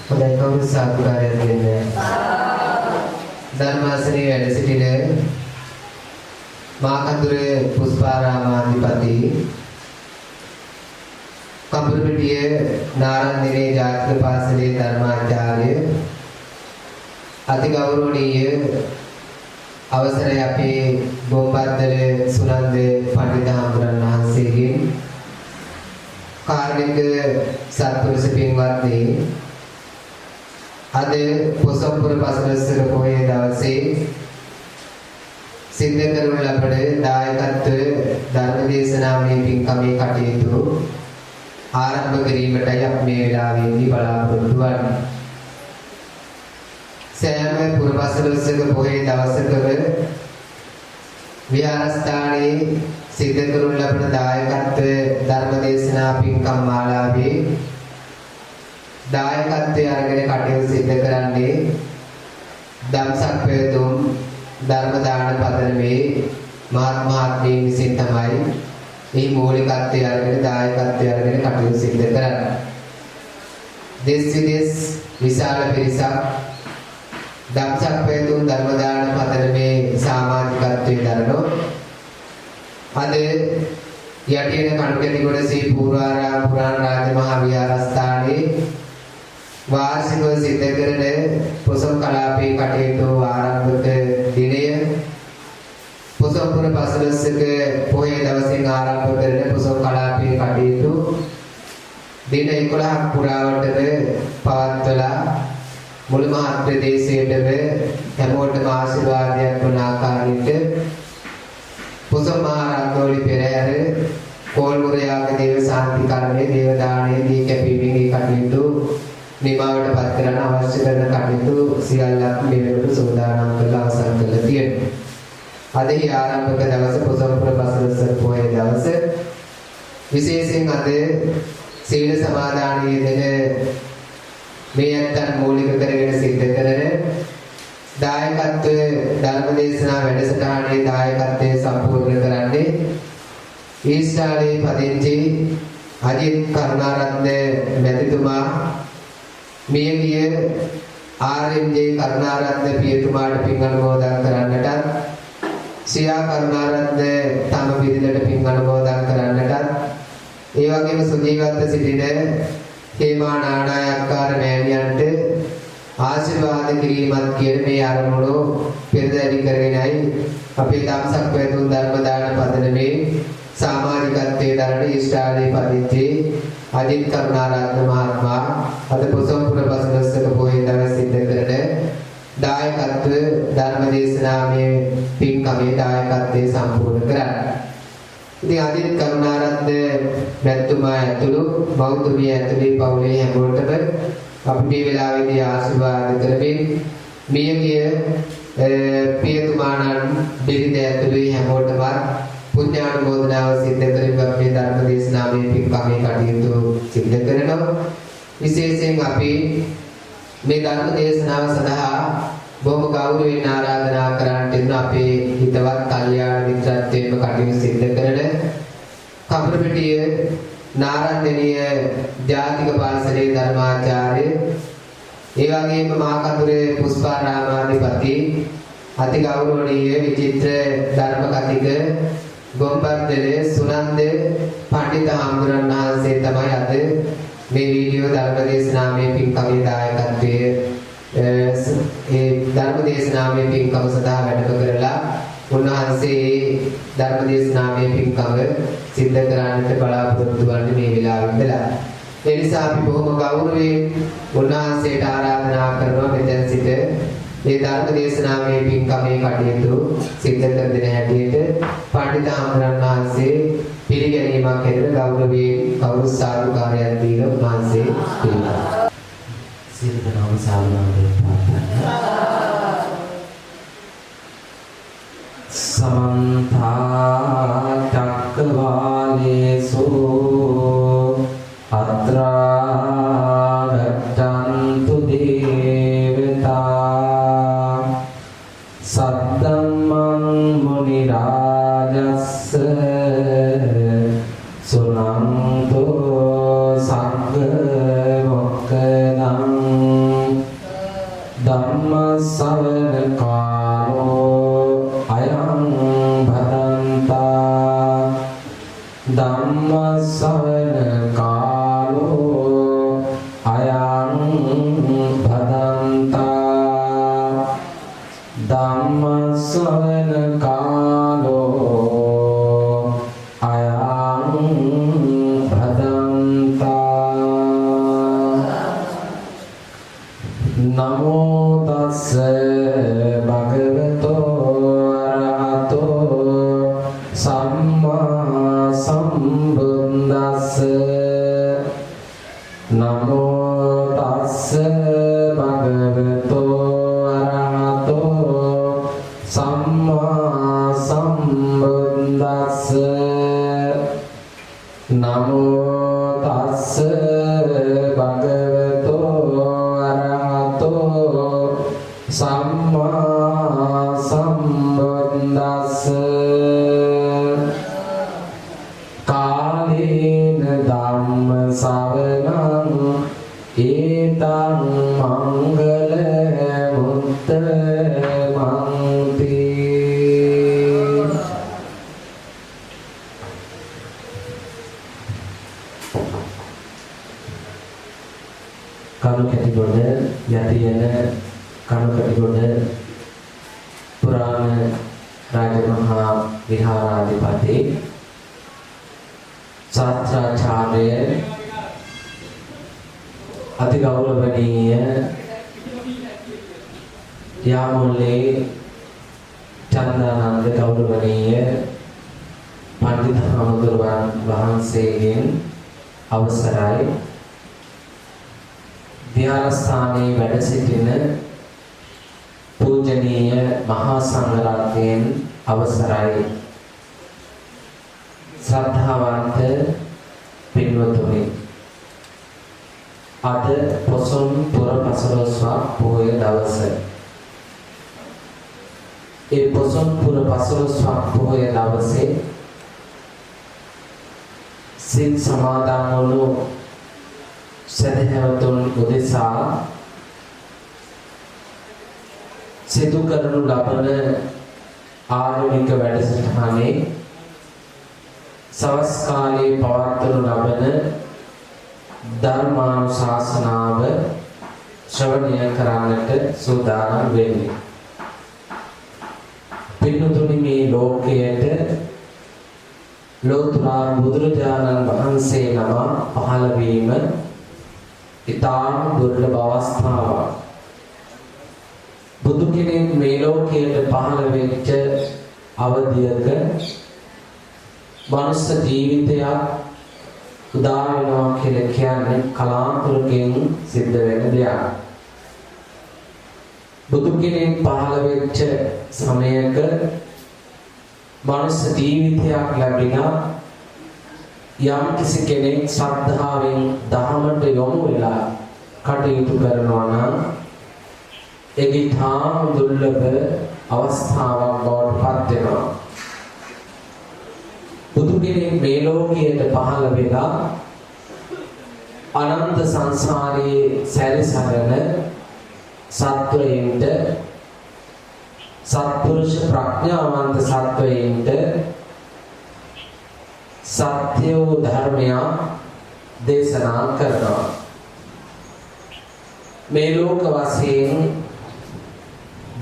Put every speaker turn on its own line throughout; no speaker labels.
හොඳයි කවුරු සාදුකාරයක් දෙන්නේ. ධර්මාසනයේ වැඩ සිටින මාකන්දුරේ පුෂ්පාරාමාධිපති කඹුරුපිටිය නාරන්දිනේ ජාතික පාසලේ ධර්මාචාර්ය අතිගෞරවනීය අවසරයි අපේ බොම්බද්දල සුනන්ද පඬිත හාමුදුරන් වහන්සේගෙන් කාර්මික සත්පුරුෂ පින්වත්නි අද පොසොන්පුර පසළොස්වක පොහොය දවසේ සිද්ධ කරන ලබන දායකත්ව ධර්මදේශනාමය පින්කමේ කටයුතු ආරම්භ කිරීමටයි අපි මේ වෙලාවේදී බලාපොරොත්තු වෙන්නේ. සෑම පුරපසළොස්වක පොහොය දවසකම විහාරස්ථානයේ සිද්ධ කරන ලබන දායකත්ව ධර්මදේශනා පින්කම් මාලාවේ දායකත්වයේ අරගෙන කටයුතු සිදු කරන්නේ දම්සක් පෙරතුම් ධර්ම දාන පදනමේ මහත්මීන් විසින් තමයි මේ මූලිකත්වයේ අරගෙන දායකත්වයේ අරගෙන කටයුතු සිදු කරන්නේ. දෙස් විදෙස් විශාල පිරිසක් දම්සක් පෙරතුම් ධර්ම දාන පදනමේ සමාජිකත්වයේ දරනෝ අද යටින කණුකැටිගොඩ ශ්‍රී පූර්වාරාම පුරාණ රාජ මහා විහාරස්ථානයේ වාර්ෂිකව සිද්ධ කරන පොසොන් කලාපයේ කටයුතු ආරම්භක දිනය පොසොන්පුර පසළොස්වක පොහොය දවසින් ආරම්භ කරන පොසොන් කලාපයේ කටයුතු දින 11ක් පුරාවටම පවත්වලා මුළු මහත් ප්‍රදේශයේම හැමෝටම ආශිර්වාදයක් වන ආකාරයට පොසොන් මහා රංගෝලි පෙරහැර කෝල්මුරයාග දේව සාන්තිකරණයේ දේව දානයේ දී කැපීමේ කටයුතු නිමාවට පත් කරන අවශ්‍ය කරන කටයුතු සියල්ලක් මේ වෙනකොට සෝදානම් කරලා අවසන් කරලා තියෙනවා. අද හි ආරම්භක දවස පොසොන්පුර පසළොස්වක පොහොය දවස විශේෂයෙන් අද සීල සමාදානයේ දෙන මේ අතර මූලික කරගෙන සිද්ධ කරන දායකත්ව ධර්මදේශනා වැඩසටහනේ දායකත්වයේ සම්පූර්ණ කරන්නේ ඊශ්‍රායලයේ පදිංචි අජිත් කරුණාරත්න මැතිතුමා මියගිය ආර්.එම්.ජේ කරුණාරත්න පියතුමාට පින් අනුමෝදන් කරන්නටත් සියා කරුණාරත්න තම පිරිලට පින් අනුමෝදන් කරන්නටත් ඒ වගේම සුජීවත්ව සිටින හේමා නානායක්කාර මෑණියන්ට ආශිර්වාද කිරීමත් කියන මේ අරමුණු පෙරදරි කරගෙනයි අපේ දම්සක් පෙරතුම් ධර්ම දාන පදනමේ සමාජිකත්වයේ දරන ඊශ්‍රායලයේ පදිංචි අජිත් කරුණාරත්න මහත්මයා අද පොසොන්පුර පසළොස්වක පොහොය දවසේ සිද්ධ කරන දායකත්ව ධර්මදේශනාමය පින්කමේ දායකත්වයේ සම්පූර්ණ කරන්නේ. ඉතින් අජිත් කරුණාරත්න මැතිතුමා ඇතුළු බෞද්ධමිය ඇතුළේ පවුලේ හැමෝටම අපි මේ වෙලාවේදී ආශිර්වාද කරමින් මියගිය පියතුමාණන් බිරිඳ ඇතුළේ හැමෝටම පුණ්‍යානුමෝදනාව සිද්ධ කරමින් අපේ ධර්ම දේශනාවේ පින්කමේ කටයුතු සිද්ධ කරනවා. විශේෂයෙන් අපි මේ ධර්ම දේශනාව සඳහා බොහොම ගෞරවයෙන් ආරාධනා කරන්නට ඉන්න අපේ හිතවත් කල්යාණ මිත්‍රත්වයෙන්ම කටයුතු සිද්ධ කරන කඹුරුපිටිය නාරන්දනීය ජාතික පාසලේ ධර්මාචාර්ය ඒ වගේම මාකන්දුරේ පුෂ්පාරාමාධිපති අතිගෞරවනීය විචිත්‍ර ධර්ම කතික ගොම්බද්දලේ සුනන්ද පඬිත හාමුදුරන් වහන්සේ තමයි අද මේ වීඩියෝ ධර්මදේශනාමය පින්කමේ දායකත්වයේ ඒ ධර්මදේශනාමය පින්කම සඳහා වැඩම කරලා උන්වහන්සේ ධර්මදේශනාමය පින්කම සිද්ධ කරන්නට බලාපොරොත්තු වන්නේ මේ වෙලාවේ ඉඳලා. ඒ නිසා අපි බොහොම ගෞරවයෙන් උන්වහන්සේට ආරාධනා කරනවා මෙතෙන් සිට මේ ධර්මදේශනාමය පින්කමේ කටයුතු සිද්ධ කර දෙන හැටියට පඬිත හාමුදුරන් වහන්සේ පිළිගැනීමක් හැදෙන ගෞරවයෙන් කවුරු සාදුකාරයක් දීලා උන්වහන්සේ පිළිගන්නවා. සියලු දෙනාම සාදුකාරයෙන් ප්‍රාර්ථනා
समन्त चक्रवालेषु अत्रा गच्छन्तु देवता सद्धम्मं मुनिराजस्स सुनन्तु संघ मोक्खदं නමෝ තස්ස භගවතෝ අරහතෝ සම්මා සම්බුද්දස්ස නමෝ තස්ස භගවතෝ අරහතෝ සම්මා සම්බුද්දස්ස නමෝ තස්ස භගවතෝ අරහතෝ සම්මා සම්බුද්දස්ස කාලේන ධම්ම ශ්‍රවණං ඒතං මංගල මුත්තමන්ති. කණු කැටිගොඩ යටියන කණු කැටිගොඩ පුරාණ රාජමහා විහාරාධිපති ශාස්ත්‍රාචාර්ය අති ගෞරවනීය යාමුල්ලේ චන්දානන්ද ගෞරවනීය පඬිත් හාමුදුරුවන් වහන්සේගෙන් අවසරයි. විහාරස්ථානයේ වැඩ සිටින පූජනීය මහා සංඝරත්නයන් අවසරයි. ශ්‍රද්ධාවන්ත පින්වතුනි, අද පොසොන් පුර පසළොස්වක් පොහොය දවස. ඒ පොසොන් පුර පසළොස්වක් පොහොය දවසේ සිල් සමාදන් වුණු සදහැවතුන් උදෙසා සිදු කරනු ලබන ආරණික වැඩසටහනේ සවස් කාලයේ පවත්වනු ලබන ධර්මානුශාසනාව ශ්‍රවණය කරන්නට සූදානම් වෙන්නේ. පින්තුනි, මේ ලෝකයට ලෝතර බුදුරජාණන් වහන්සේ නම පහළ වීම ඉතාම දුර්ලභ අවස්ථාවක්. බුදු කෙනෙක් මේ ලෝකයට පහළ වෙච්ච අවධියක මනුස්ස ජීවිතයක් උදා වෙනවා කියලා කියන්නේ කලාතුරකින් සිද්ධ වෙන දෙයක්. බුදු කෙනෙක් පහළ වෙච්ච සමයක මනුස්ස ජීවිතයක් ලැබිලා යම් කිසි කෙනෙක් ශ්‍රද්ධාවෙන් දහමට යොමු වෙලා කටයුතු කරනවා නම් ඒක ඉතාම දුර්ලභ අවස්ථාවක් බවට පත් වෙනවා. බුදු කෙනෙක් මේ ලෝකයට පහළ වෙලා අනන්ත සංසාරයේ සැරිසරන සත්වයින්ට, සත්පුරුෂ ප්‍රඥාවන්ත සත්වයින්ට සත්‍ය වූ ධර්මය දේශනා කරනවා. මේ ලෝක වශයෙන්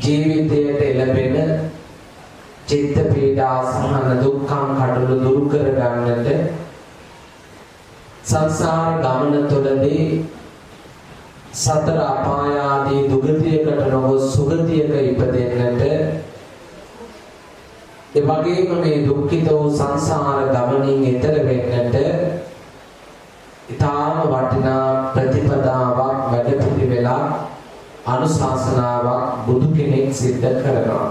ජීවිතයට එළඹෙන චිත්ත පීඩා සහන දුක්ඛම් කටළු දුරු කර ගන්නට සංසාර ගමන තුළදී සතර අපාය ආදී දුගතියකට නොගොස් සුගතියක ඉපදෙන්නට, ඒ වගේම මේ දුක්ඛිත වූ සංසාර ගමනින් එතර වෙන්නට ඊටාම වටිනා ප්‍රතිපදාවක්, වැඩපිළිවෙලක්, අනුශාසනාවක් බුදු කෙනෙක් සිද්ධ කරනවා.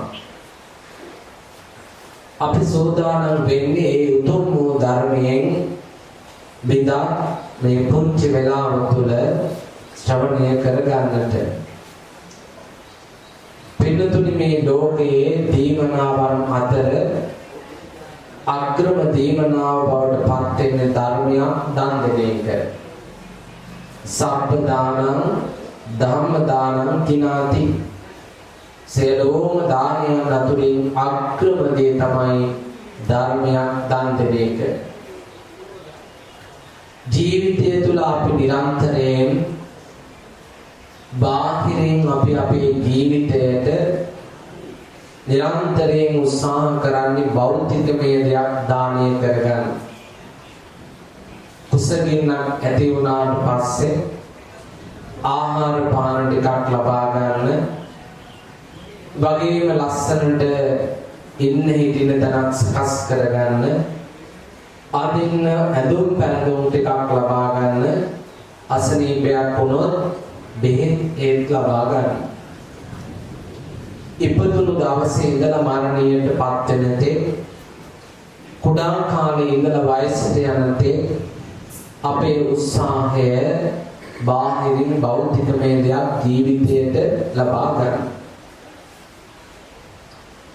අපි සෝදානම් වෙන්නේ ඒ උතුම් වූ ධර්මයෙන් බිඳා මේ පුංචි වෙලාව තුළ ශ්‍රවණය කර ගන්නට. පින්තුනි, මේ ලෝකයේ දීමනාවන් අතර අග්‍රම දීමනාව බවට පත් වෙන ධර්මයක් දන් දෙන එක. සබ්බ දානං ධම්ම දානං කිනාති. සියලුම දානයන් අතුරින් අග්‍රම දේ තමයි ධර්මයක් දන් දෙන එක. ජීවිතය තුළ අපි නිරන්තරයෙන් බාහිරින් අපි අපේ ජීවිතයට නිරන්තරයෙන් උත්සාහ කරන්නේ භෞතිකමය දෙයක් දානය කරගන්න. කුසගින්නක් ඇති වුණාට පස්සේ ආහාර පාන ටිකක් ලබා ගන්න වගේම ලස්සනට ඉන්න හිටින තැනක් සකස් කරගන්න අදින්න ඇඳුම් පැළඳුම් ටිකක් ලබා ගන්න අසනීපයක් වුණොත් බෙහෙත් ඒත් ලබා ගන්න ඉපදුණු දවසේ ඉඳලා මරණයට පත් වෙන තෙක් කුඩා කාලේ ඉඳලා වයසට යන තෙක් අපේ උත්සාහය බාහිරින් භෞතිකමය දෙයක් ජීවිතයට ලබා ගන්න.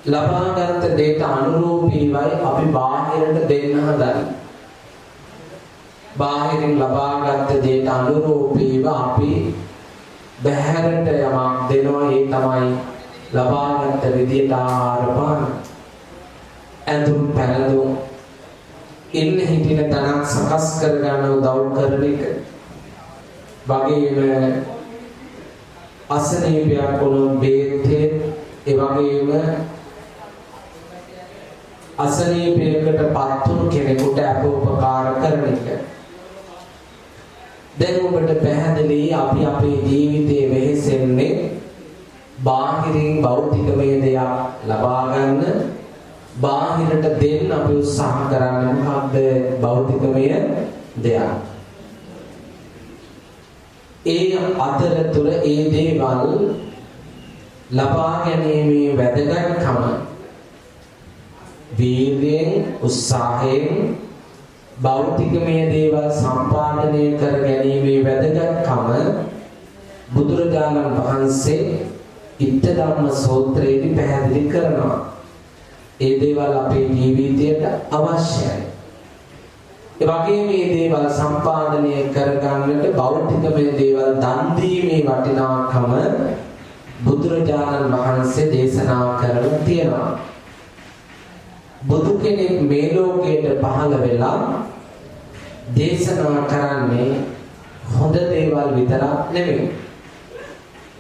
ලබාගත් දෙයට අනුරූපීවයි අපි බාහිරට දෙන්න හදන්නේ. බාහිරින් ලබාගත් දෙයට අනුරූපීව අපි බහැරට යමක් දෙනවා ඒ තමයි ලබාගත් විදියට ආහාර පාන ඇඳුම් පැළඳුම් ඉන්න හිටින තැනක් සකස් කරගන්න උදව් කරන එක වගේම අසනීපයක් වුණොත් බේත් ඒ වගේම අසනීපයකට පත්තුණු කෙනෙකුට අපෝපකාර කරන එක දැන් ඔබට පැහැදිලි අපි අපේ ජීවිතයේ වෙහෙසෙන්නේ බාහිරින් භෞතිකමය දෙයක් ලබා ගන්න බාහිරට දෙන්න අපි උත්සාහ කරන්නේ මොකද්ද භෞතිකමය දෙයක් ඒ අතරතුර ඒ දේවල් ලබා ගැනීමේ වැදගත්කම වීර්යයෙන් උත්සාහයෙන් භෞතිකමය දේවල් සම්පාදනය කර ගැනීමේ වැදගත්කම බුදුරජාණන් වහන්සේ ඉත්ත ධම්ම සූත්‍රයේදී පැහැදිලි කරනවා. ඒ දේවල් අපේ ජීවිතයට අවශ්‍යයි. ඒ වගේම මේ දේවල් සම්පාදනය කරගන්නට භෞතිකමය දේවල් දන් දීමේ වටිනාකම බුදුරජාණන් වහන්සේ දේශනා කරලා තියෙනවා. බුදු කෙනෙක් මේ ලෝකයට පහළ වෙලා දේශනා කරන්නේ හොඳ දේවල් විතරක් නෙමෙයි.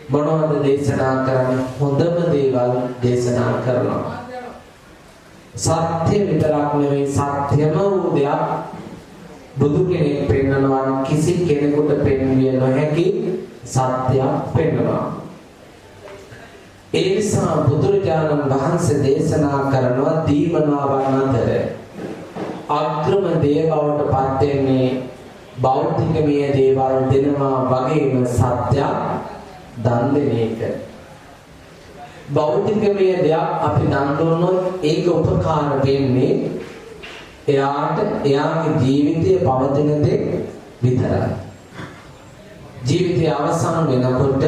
මොනවද දේශනා කරන්නේ? හොඳම දේවල් දේශනා කරනවා. සත්‍ය විතරක් නෙවෙයි සත්‍යම වූ දෙයක් බුදු කෙනෙක් පෙන්වනවා කිසි කෙනෙකුට පෙන්විය නොහැකි සත්‍යයක් පෙන්වනවා. ඒ නිසා බුදුරජාණන් වහන්සේ දේශනා කරනවා දීමනාවන් අතර අග්‍රම දේ බවට පත් වෙන්නේ භෞතිකමය දේවල් දෙනවා වගේම සත්‍යයක් දන් දෙන එක. භෞතිකමය දෙයක් අපි දන් දුන්නොත් ඒක උපකාර වෙන්නේ එයාගේ ජීවිතය පවතින දෙයක් විතරයි. ජීවිතය අවසන් වෙනකොට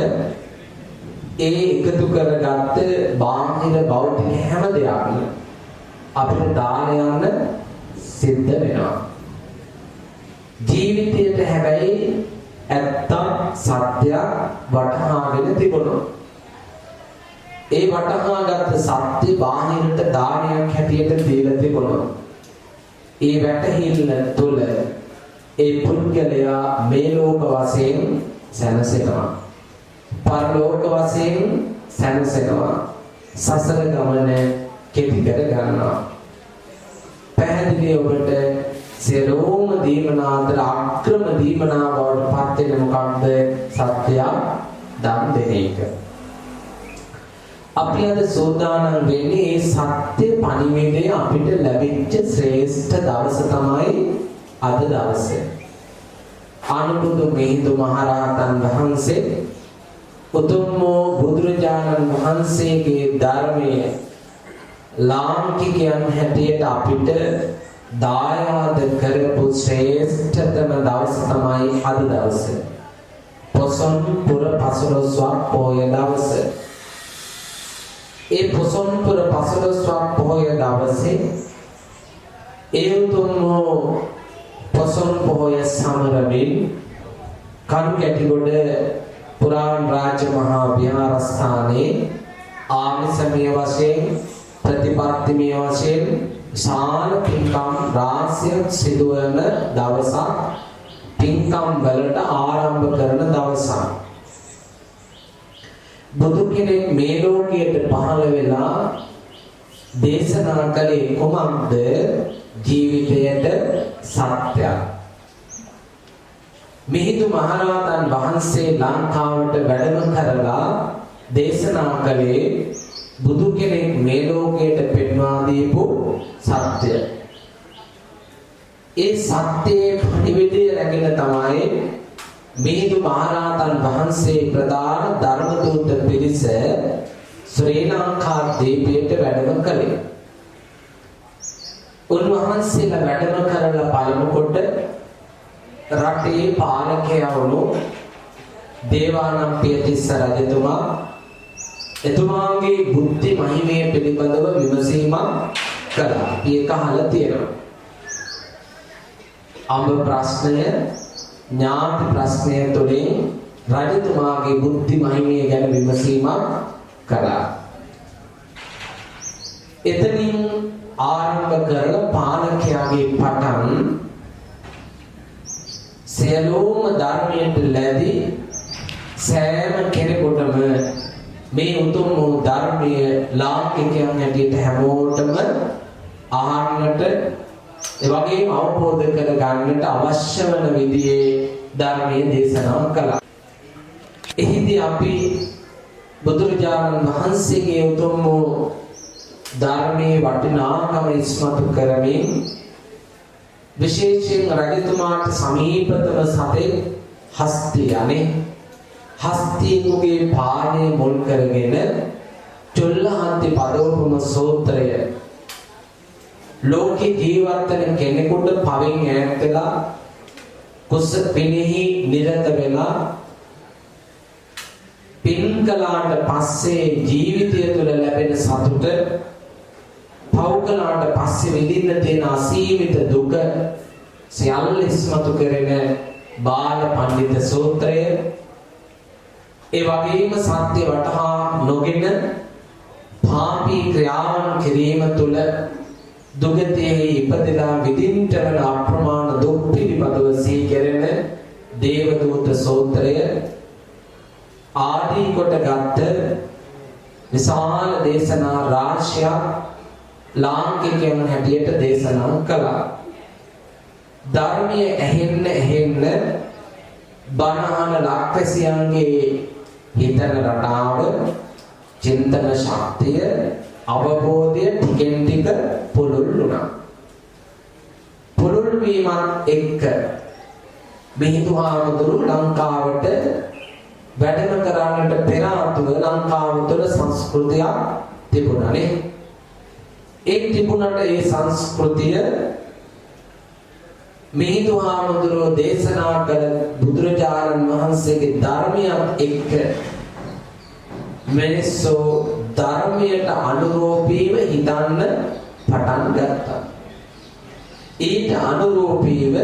ඒ එකතු කරගත්ත බාහිර භෞතික හැම දෙයක්ම අපිට දාන යන්න සිද්ධ වෙනවා. ජීවිතයට හැබැයි ඇත්ත සත්‍යයක් වටහාගෙන තිබුණොත් ඒ වටහාගත් සත්‍ය බාහිරට දානයක් හැටියට දීලා තිබුණොත් ඒ වැටහිල්ල තුළ ඒ පුද්ගලයා මේ ලෝක වශයෙන් සැනසෙනවා. පරලෝක වශයෙන් සැනසෙනවා. සසර ගමන කෙටි කර ගන්නවා. පැහැදිලි ඔබට සියලුම දීමනාන්තර අක්‍රම දීමනා බවට පත් වෙන මොකක්ද? සත්‍ය දන් දෙන එක. අපි අද සෝදානම් වෙන්නේ මේ සත්‍ය පණිවිඩය අපිට ලැබිච්ච ශ්‍රේෂ්ඨ දවස තමයි අද දවසේ. අනුබුදු මිහිඳු මහරහතන් වහන්සේ උතුම් බුදුරජාණන් වහන්සේගේ ධර්මයේ ලාංකිකයන් හැටියට අපිට දායාද කරපු ශ්‍රේෂ්ඨතම දවස තමයි අද දවස. පොසොන් පුර පසළොස්වක් පොහොය දවස. ඒ පොසොන් පුර පසළොස්වක් පොහොය දවසේ ඒ උතුම් පොසොන් පොහොය සමරමින් කන්කැටිගොඩ පුරාණ රාජ මහා විහාරස්ථානයේ ආමිසමය වශයෙන් ප්‍රතිපත්තිමය වශයෙන් සාන පින්කම් රාශියක් සිදුවන දවසක්, පින්කම් වලට ආරම්භ කරන දවසක්. බුදු කෙනෙක් මේ ලෝකයට පහළ වෙලා දේශනා කළේ කුමක්ද? ජීවිතයට සත්‍යයක්. මිහිඳු මහරහතන් වහන්සේ ලංකාවට වැඩම කරලා දේශනා කළේ බුදු කෙනෙක් මේ ලෝකයට පෙන්වා දීපු සත්‍ය. ඒ සත්‍යයේ පරිවිදය රැගෙන තමයි මිහිඳු මහරහතන් වහන්සේ ප්‍රධාන ධර්ම දූත පිරිස ශ්‍රී ලංකා දීපයට වැඩම කළේ. උන්වහන්සේලා වැඩම කරලා බලනකොට රටේ පාලකයා වුණු දේවානම්පියතිස්ස රජතුමා එතුමාගේ බුද්ධි මහිමය පිළිබඳව විමසීමක් කළා. ඒක අහලා තියෙනවා. අඹ ප්‍රශ්නය ඥාති ප්‍රශ්නය තුළින් රජතුමාගේ බුද්ධි මහිමය ගැන විමසීමක් කළා. එතනින් ආරම්භ කරලා පාලකයාගේ පටන් සියලුම ධර්මයට ලැබී සෑම කෙනෙකුටම මේ උතුම් වූ ධර්මයේ ලාංකිකයන් හැටියට හැමෝටම ආහන්නට ඒ වගේම අවබෝධ කර ගන්නට අවශ්‍ය වන විදිහේ ධර්මයේ දේශනා කළා. එහිදී අපි බුදුරජාණන් වහන්සේගේ උතුම් වූ ධර්මයේ වටිනාකම ඉස්මතු කරමින් විශේෂයෙන් රජතුමාට සමීපතම සතෙක් හස්තියනේ හස්තියගේ පාණය මුල් කරගෙන චුල්ලහන්ති පදෝපම සූත්‍රය ලෝකේ ජීවත් වෙන කෙනෙකුට පවෙන් ඈත් වෙලා කුස පිනෙහි නිරත වෙලා පින් කළාට පස්සේ ජීවිතය තුළ ලැබෙන සතුට පව් කළාට පස්සේ විඳින්න තියෙන අසීමිත දුක සියල්ල ඉස්මතු කරන බාල පඬිත සූත්‍රය ඒ වගේම සත්‍ය වටහා නොගෙන පාපී ක්‍රියාවන් කිරීම තුළ දුගතියෙහි ඉපදලා විඳින්නට වන අප්‍රමාණ දුක් පිළිබඳව සිහි කෙරෙන දේවදූත සූත්‍රය ආදී කොට ගත්ත විශාල දේශනා රාශියක් ලාංකිකයන් හැටියට දේශනා කළා. ධර්මයේ ඇහෙන්න බණහන ලක්වැසියන්ගේ හිතන රටාව, චින්තන ශක්තිය, අවබෝධය ටිකෙන් ටික පුළුල් වුණා. පුළුල් වීමත් එක්ක මිහිඳු හාමුදුරුවෝ ලංකාවට වැඩම කරන්නට පෙර ආතුව ලංකාව තුළ සංස්කෘතියක් තිබුණානේ. ඒ තිබුණට ඒ සංස්කෘතිය මිහිඳු හාමුදුරුවෝ දේශනා කළ බුදුරජාණන් වහන්සේගේ ධර්මයත් එක්ක මිනිස්සු ධර්මයට අනුරූපීව හිතන්න පටන් ගත්තා. ඊට අනුරූපීව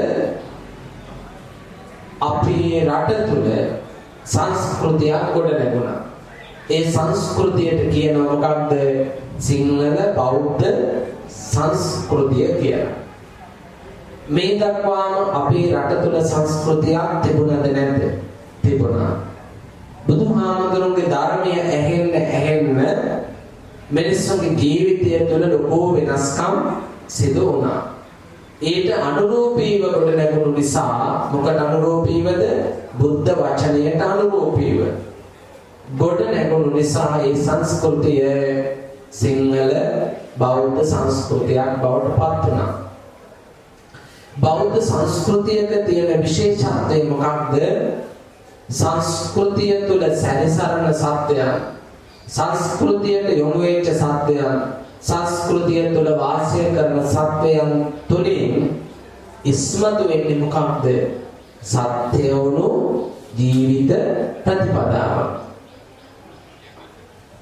අපේ රට තුළ සංස්කෘතියක් ගොඩ නැගුණා. ඒ සංස්කෘතියට කියනවා මොකක්ද? සිංහල බෞද්ධ සංස්කෘතිය කියලා. මේ දක්වාම අපේ රට තුළ සංස්කෘතියක් තිබුණද නැද්ද? තිබුණා. බුදුහාමුදුරුවෝගේ ධර්මය ඇහෙන්න මිනිස්සුන්ගේ ජීවිතය තුළ ලොකු වෙනස්කම් සිදු වුණා. ඊට අනුරූපීව ගොඩ නැගුණු නිසා මොකද අනුරූපීවද? බුද්ධ වචනයට අනුරූපීව ගොඩ නැගුණු නිසා ඒ සංස්කෘතිය සිංහල බෞද්ධ සංස්කෘතියක් බවට පත් වුණා. බෞද්ධ සංස්කෘතියක තියෙන විශේෂත්වය මොකක්ද? සංස්කෘතිය තුළ සැරිසරන සත්‍යයන්, සංස්කෘතියට යොමු වෙච්ච සත්‍යයන්, සංස්කෘතිය තුළ වාසය කරන සත්‍යයන් තුළින් ඉස්මතු වෙන්නේ මොකක්ද? සත්‍ය වුණු ජීවිත ප්‍රතිපදාව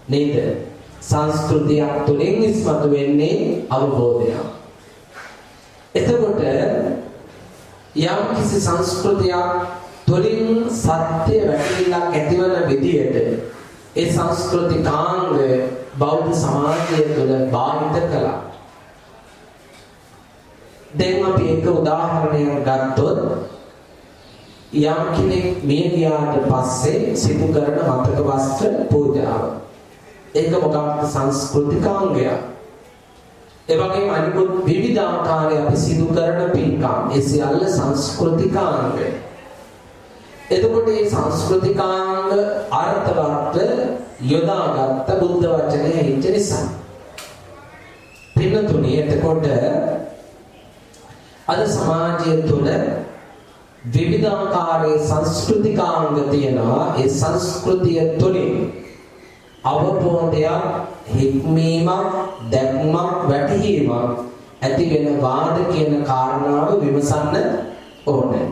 නේද? සංස්කෘතියක් තුළින් ඉස්මතු වෙන්නේ අවබෝධය. එතකොට යම් කිසි සංස්කෘතියක් තුළින් සත්‍ය වැටහිලා ඇතිවන විදියට ඒ සංස්කෘතිකාංග බෞද්ධ සමාජය තුළ භාවිත කළා. දැන් අපි එක උදාහරණයක් ගත්තොත් යම් කෙනෙක් මිය ගියාට පස්සේ සිදු කරන මතක වස්ත්‍ර පූජාව. ඒක මොකක්ද? සංස්කෘතිකාංගයක්. ඒ වගේම අනිකුත් විවිධ ආකාරයේ අපි සිදු කරන පින්කම් ඒ සියල්ල සංස්කෘතිකාංග. එතකොට මේ සංස්කෘතිකාංග අර්ථවත් යොදාගත්ත බුද්ධ වචනය හිච්ච නිසා. පින්නතුණි එතකොට අද සමාජය තුළ විවිධාකාරයේ සංස්කෘතිකාංග තියෙනවා. ඒ සංස්කෘතිය තුළින් අවබෝධයක්, හික්මීමක්, දැක්මක්, වැටහීමක් ඇති වෙන වාද කියන කාරණාව විමසන්න ඕනේ.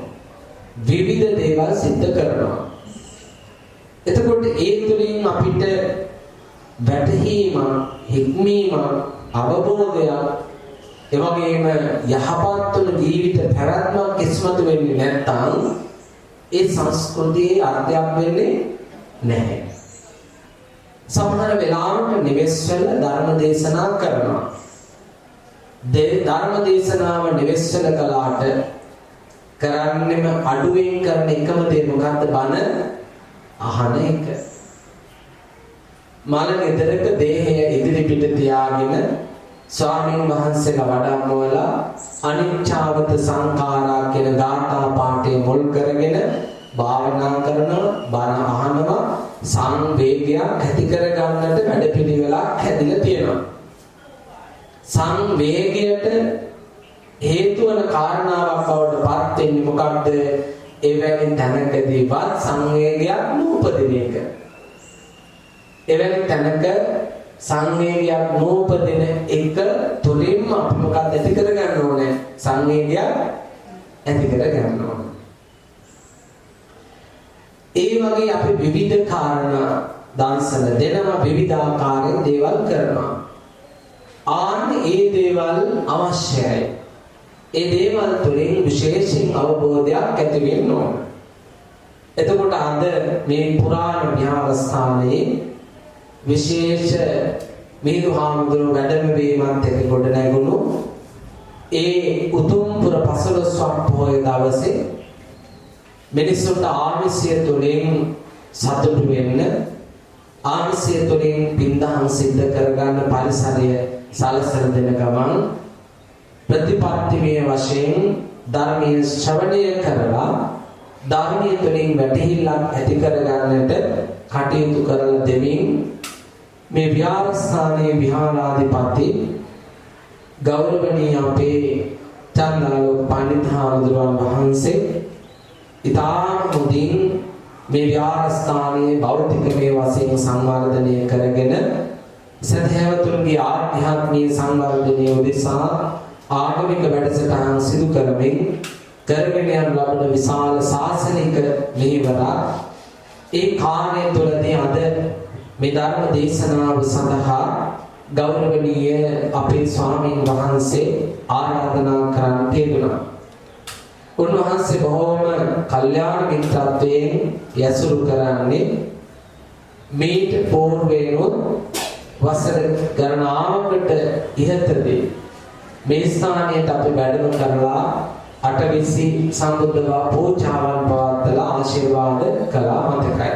විවිධ දේවල් සිද්ධ කරනවා. එතකොට ඒ තුළින් අපිට වැටහීමක්, හික්මීමක්, අවබෝධයක්, එවැගේම යහපත් වන ජීවිත පැවැත්මක් ඉස්මතු වෙන්නේ නැත්නම් ඒ සංස්කෘතියේ අර්ථයක් වෙන්නේ නැහැ. සමහර වෙලාවට නිවෙස් වල ධර්ම දේශනා කරනවා. ධර්ම දේශනාව නිවෙස් වල කළාට කරන්නෙම අඩුවෙන් කරන එකම දේ මොකද්ද? බණ අහන එක. මල ගෙදරක දේහය ඉදිරි පිට තියාගෙන ස්වාමීන් වහන්සේලා වඩම්මවලා අනිච්චාවත සංඛාරා කියන ගාථා පාඨය මුල් කරගෙන භාවනා කරනවා, බණ අහනවා, සංවේගයක් ඇති කර ගන්නට වැඩපිළිවෙලක් හැදිලා තියෙනවා. සංවේගයට හේතු වන කාරණාවක් බවට පත් වෙන්නේ මොකක්ද? එවැනි තැනකදීවත් සංවේගයක් නූපදින එක. එවැනි තැනක සංවේගයක් නූපදින එක තුලින්ම අපි මොකක්ද ඇති කර ගන්න ඕනේ? සංවේගයක් ඇති කර ගන්න ඕනේ. ඒ වගේ අපි විවිධ කාරණා දන්සන දෙනවා, විවිධාකාරයෙන් දේවල් කරනවා. ඒ දේවල් අවශ්‍යයි. ඒ දේවල් තුළින් විශේෂයෙන් අවබෝධයක් ඇති වෙන්න ඕන. එතකොට අද මේ පුරාණ විහාරස්ථානයේ විශේෂ මිහිඳු හාමුදුරුවෝ වැඩම වීමත් එක්ක ගොඩ නැගුණු ඒ උතුම් පුර 15ක් පොහොය දවසේ මිනිසුන්ට ආමිෂය තුළින් සතුටු වෙන්න, ආමිෂය තුළින් පින්දහම් සිද්ධ කරගන්න පරිසරය සලසන දෙන ගමන් ප්‍රතිපත්තිමය වශයෙන් ධර්මයේ ශ්‍රවණය කරලා ධර්මයේ තුලින් වැටහිල්ලක් ඇති කරගන්නට කටයුතු කරලා දෙමින් මේ විහාරස්ථානයේ විහාරාධිපති ගෞරවනීය අපේ චන්දාලෝක පඬිත් හාමුදුරුවන් වහන්සේ ඉතාම හොඳින් මේ විහාරස්ථානයේ භෞතිකමය වශයෙන් සංවර්ධනය කරගෙන සදහැවතුන්ගේ ආධ්‍යාත්මීය සංවර්ධනය උදෙසා ආගමික වැඩසටහන් සිදු කරමින් කරගෙන යන ලබන විශාල ශාසනික මෙහෙවරක් ඒ කාර්යය තුළදී අද මේ ධර්ම දේශනාව සඳහා ගෞරවනීය අපේ ස්වාමීන් වහන්සේ ආරාධනා කරන්නට යෙදුණා. උන්වහන්සේ බොහෝම කල්යාණ මිත්‍රත්වයෙන් යසුරු කරන්නේ මේට පූර්වේනොත් වසර ගණනාවකට ඉහතදී මේ ස්ථානයට අපි වැඩම කරලා අටවිසි සම්බුද්ධ පූජාවන් පවත්වලා ආශිර්වාද කළා මතකයි.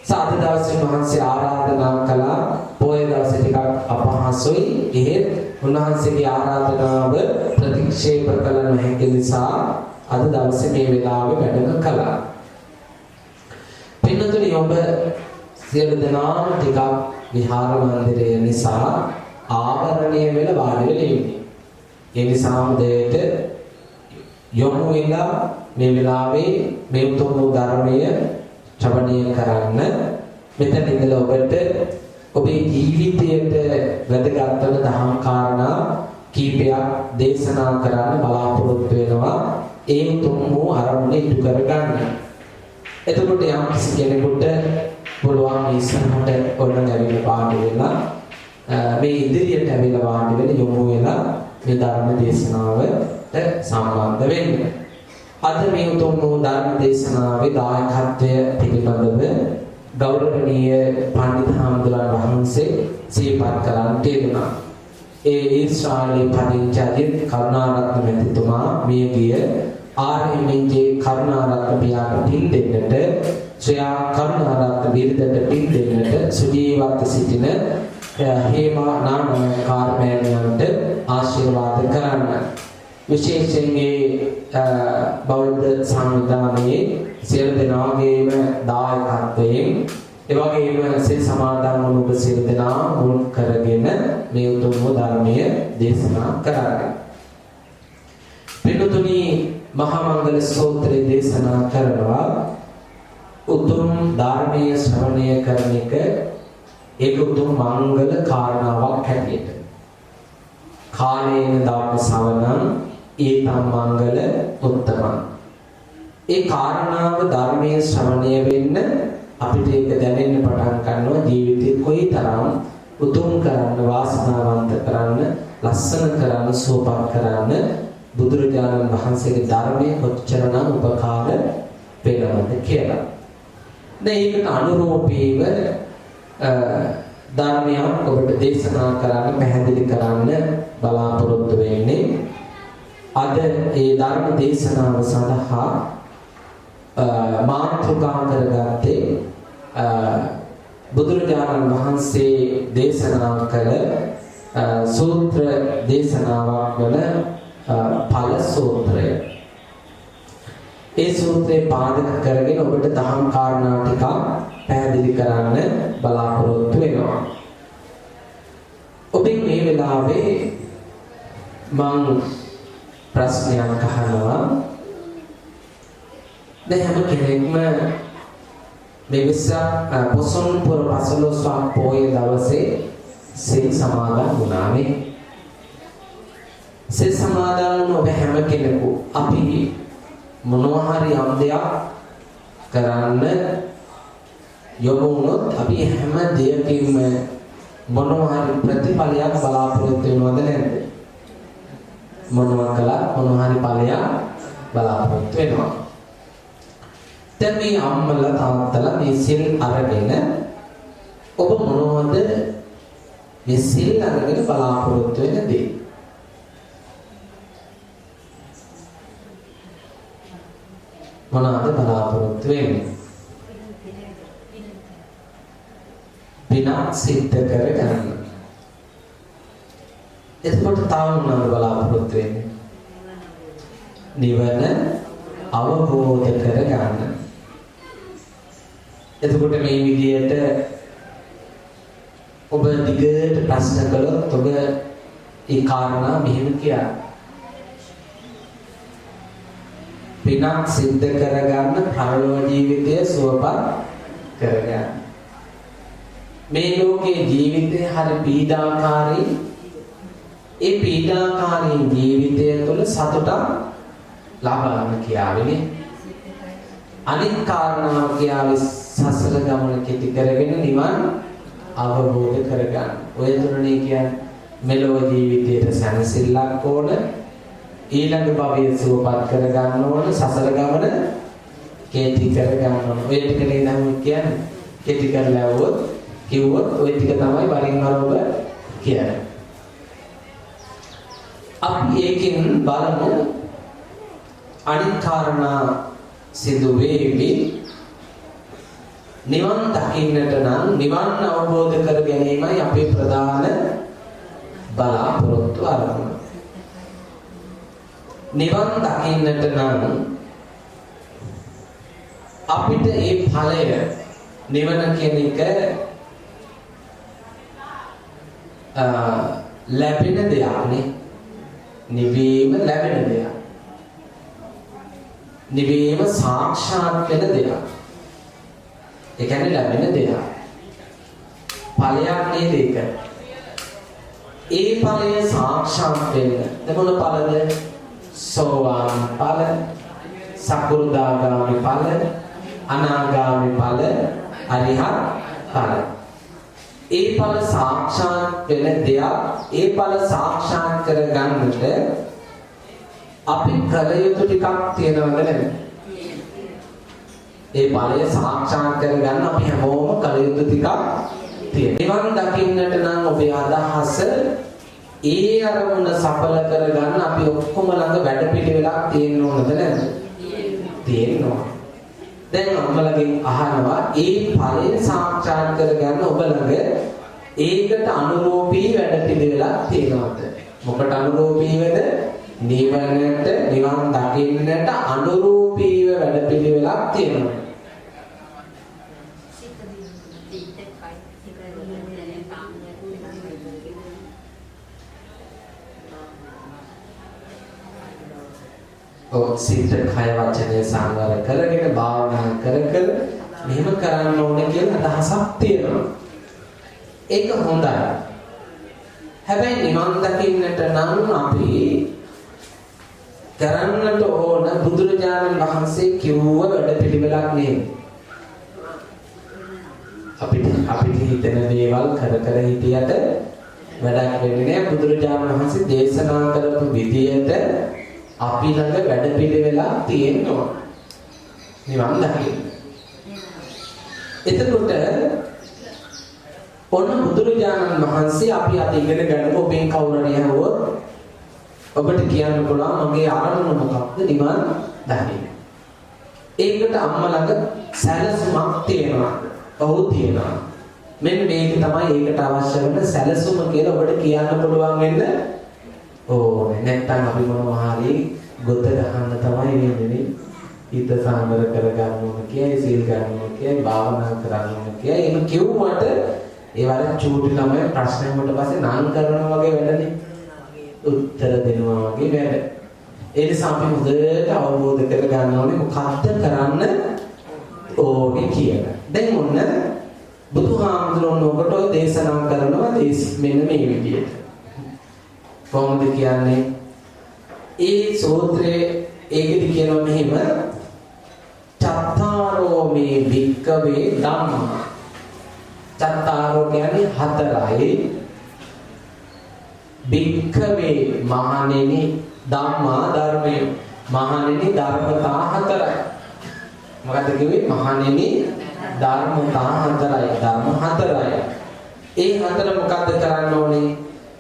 සාද දවසේ මහන්සිය ආරාධනා කළා. පොය දවසේ ටිකක් අපහසුයි. එහෙත් උන්වහන්සේගේ ආරාධනාව ප්‍රතික්ෂේප කළ නොහැකි නිසා අද දවසේ මේ වෙලාවේ වැඩම කළා. පින්නතුනි ඔබ සියලු දෙනාම ටිකක් විහාර මන්දිරය නිසා ආවරණය වෙලා වාඩි වෙලා ඉන්නේ. ඒ නිසා දෙයට යොමු වෙලා මේ වෙලාවේ මේ උතුම් ධර්මය ශ්‍රවණය කරන්න මෙතන ඉඳලා ඔබට ඔබේ ජීවිතයට වැදගත් වන දහම් කාරණා කීපයක් දේශනා කරන්න බලාපොරොත්තු වෙනවා. ඒ උතුම් වූ අරමුණ ඉටු කරගන්න. එතකොට යම් කිසි කෙනෙකුට පුළුවන් මේ ඉස්සරහට ඔන්න ඇවිල්ලා වාඩි වෙලා මේ ඉදිරියට ඇවිල්ලා වාඩි වෙලා යොමු වෙලා මේ ධර්ම දේශනාවට සම්බන්ධ වෙන්න. අද මේ උතුම් වූ ධර්ම දේශනාවේ දායකත්වය පිළිබඳව ගෞරවනීය පඬිත් හාමුදුරන් වහන්සේ සිහිපත් කරන්නට යෙදුණා. ඒ ඊශ්‍රායලයේ පදිංචි කරුණාරත්න මැතිතුමා මියගිය ආර්.එම්.ජේ කරුණාරත්න පියාට පින් දෙන්නට, ශ්‍රේයා කරුණාරත්න බිරිඳට පින් දෙන්නට සුජීවත්ව සිටින හේමා නාමකාරමෑණියන්ට ආශිර්වාද කරන්න. විශේෂයෙන් මේ බෞද්ධ සංවිධානයේ සියලු දෙනාගේම දායකත්වයෙන් ඒ වගේම සිල් සමාදන් වුණු ඔබ සියලු දෙනා මුල් කරගෙන මේ උතුම් ධර්මය දේශනා කරන්නේ. පිටුතුනි මහා මංගල සූත්‍රය දේශනා කරනවා උතුම් ධර්මයේ ශ්‍රවණය කරන එක ඒක උතුම් මංගල කාරණාවක් හැටියට. කාලේන ධම්ම ශ්‍රවණං ඊතම් මංගල උත්තමං. ඒ කාරණාව ධර්මයේ ශ්‍රවණය වෙන්න අපිට ඒක දැනෙන්න පටන් ගන්නවා ජීවිතේ කොයිතරම් උතුම් කරන්න වාසනාවන්ත කරන්න ලස්සන කරන්න සෝපක් කරන්න බුදුරජාණන් වහන්සේගේ ධර්මයේ කොච්චරනම් උපකාර වෙනවද කියලා. දැන් ඒකට අනුරූපීව ධර්මයක් ඔබට දේශනා කරන්න පැහැදිලි කරන්න බලාපොරොත්තු වෙන්නේ. අද ඒ ධර්ම දේශනාව සඳහා මාතෘකා කරගත්තේ බුදුරජාණන් වහන්සේ දේශනා කළ සූත්‍ර දේශනාවක් වන ඵල සූත්‍රය. ඒ සූත්‍රේ පාදක කරගෙන ඔබට දහම් කාරණා ටික පැහැදිලි කරන්න බලාපොරොත්තු වෙනවා. ඔබ මේ වෙලාවේ මම ප්‍රශ්නයක් අහනවා. දැන් හැම කෙනෙක්ම මේ විශ්ව පොසොන් පුර පසළොස්වක් පොය දවසේ සිල් සමාදන් වුණානේ. සිල් සමාදන් වුණ ඔබ හැම කෙනෙකු අපි මොනවා හරි යම් දෙයක් කරන්න යොමු වුණොත් අපි හැම දෙයකින්ම මොනවා හරි ප්‍රතිඵලයක් බලාපොරොත්තු වෙනවද නැද්ද? මොනවා කළා මොනවා හරි ඵලයක් බලාපොරොත්තු වෙනවා. දැන් මේ අම්මලා තාත්තලා මේ සිල් අරගෙන ඔබ මොනවද මේ සිල් අරගෙන බලාපොරොත්තු වෙන දේ? මොනවාද බලාපොරොත්තු වෙන්නේ? පිනක් සිද්ධ කරගන්න. එතකොට තව මොනවාද බලාපොරොත්තු වෙන්නේ? නිවන අවබෝධ කරගන්න. එතකොට මේ විදියට ඔබ දිගට ප්‍රශ්න කළොත් ඔබ ඒ කාරණා මෙහෙම කියන්න. පිනක් සිද්ධ කරගන්න පරලෝක ජීවිතය සුවපත් කරගන්න. මේ ලෝකයේ ජීවිතය හරි පීඩාකාරී. ඒ පීඩාකාරී ජීවිතය තුළ සතුටක් ලබන්න කියාවිනේ. අනිත් කාරණාව කියාවේ සසර ගමන කෙටි කරගෙන නිවන් අවබෝධ කරගන්න. ඔය තුනනේ කියන්නේ මෙලොව ජීවිතයේ සැනසෙල්ලක් ඕන, ඊළඟ භවයේ සුවපත් කරගන්න ඕන, සසර ගමන කෙටි කරගන්න ඕන. ඔය ටික නේද කියන්නේ. කෙටි කරලා කිව්වොත් ඔය ටික තමයි වරින් වර ඔබ කියන්නේ. අපි ඒකෙන් බලමු අනිත් කාරණා සිදු වෙවි. නිවන් දකින්නට නම් නිවන් අවබෝධ කර ගැනීමයි අපේ ප්‍රධාන බලාපොරොත්තු අරමුණ. නිවන් දකින්නට නම් අපිට ඒ ඵලය නිවන කියන එක ලැබෙන දෙයක් නේ. නිවීම ලැබෙන දෙයක්. නිවීම සාක්ෂාත් වෙන දෙයක්. ඒ කියන්නේ ලැබෙන දෙයක්. ඵලයක් නේද ඒක? ඒ ඵලය සාක්ෂාත් වෙන්න මොන ඵලද? සෝවාන් ඵල, සකෘදාගාමි ඵල, අනාගාමි ඵල, අරිහත් ඵල. ඒ ඵල සාක්ෂාත් වෙන දෙයක්. ඒ ඵල සාක්ෂාත් කරගන්නට අපි කල යුතු ටිකක් තියෙනවද නැද්ද? ඒ ඵලය සාක්ෂාත් කරගන්න අපි හැමෝම කල යුතු ටිකක් තියෙනවා. නිවන් දකින්නට නම් ඔබේ අදහස ඒ අරමුණ සඵල කරගන්න අපි ඔක්කොම ළඟ වැඩ පිළිවෙලක් තියෙන්න ඕනද නැද්ද? තියෙනවා. දැන් අම්මලගෙන් අහනවා ඒ ඵලය සාක්ෂාත් කරගන්න ඔබ ළඟ ඒකට අනුරූපී වැඩ පිළිවෙලක් තියෙනවද? මොකට අනුරූපීවද? නිවනට නිවන් දකින්නට අනුරූපීව වැඩපිළිවෙලක් තියෙනවා. සිත කය වචනය සංවර කරගෙන භාවනා කර මෙහෙම කරන්න ඕනේ කියලා අදහසක් තියෙනවා. ඒක හොඳයි. හැබැයි නිවන් දකින්නට නම් අපි කරන්නට ඕන බුදුරජාණන් වහන්සේ කිව්ව වැඩපිළිවෙලක් නෙමෙයි. අපිට හිතෙන දේවල් කර හිටියට වැඩක් වෙන්නේ නැහැ. බුදුරජාණන් වහන්සේ දේශනා කරපු විදියට අපි ළඟ වැඩපිළිවෙලක් තියෙනවා. නිවන් දකින්න. එතකොට ඔන්න බුදුරජාණන් වහන්සේ අපි අද ඉගෙන ගන්න ඔබෙන් කවුරුහරි අහුවොත් ඔබට කියන්න පුළුවන් මගේ අරමුණ මොකක්ද? නිවන් දකින්න. ඒකට අම්මා ළඟ සැලසුමක් තියෙනවා. ඔව් තියෙනවා. මෙන්න මේක තමයි ඒකට අවශ්‍ය වෙන සැලසුම කියලා ඔබට කියන්න පුළුවන් වෙන්න ඕනේ. නැත්තම් අපි මොනවා හරි ගොත ගන්න තමයි වෙන්නේ. හිත සාමර කරගන්න ඕන කියයි, සීල් ගන්න ඕන කියයි, භාවනා කරන්න ඕන කියයි. එහෙම කිව්වට ඒ වල චූටි ළමයි ප්‍රශ්න වලට පස්සේ නම් කරනවා වගේ වැඩනේ. උත්තර දෙනවා වගේ වැඩ. ඒ නිසා අපි හොඳට අවබෝධ කරගන්න ඕනේ මොකක්ද කරන්න ඕනේ කියලා. දැන් ඔන්න බුදුහාමුදුරුවෝ ඔබට දේශනා කරනවා මෙන්න මේ විදියට. කොහොමද කියන්නේ? ඒ සූත්‍රයේ ඒකෙදි කියනවා මෙහෙම චත්තාරෝ මේ වික්කවේ ධම්මා. චත්තාරෝ කියන්නේ හතරයි. වික්කවේ මහණෙනි ධම්මා ධර්මයේ මහණෙනි ධර්මතා හතරයි. මොකද කිව්වේ? මහණෙනි ධර්මතා හතරයි. ධර්ම හතරයි. ඒ හතර මොකද්ද කරන්න ඕනේ?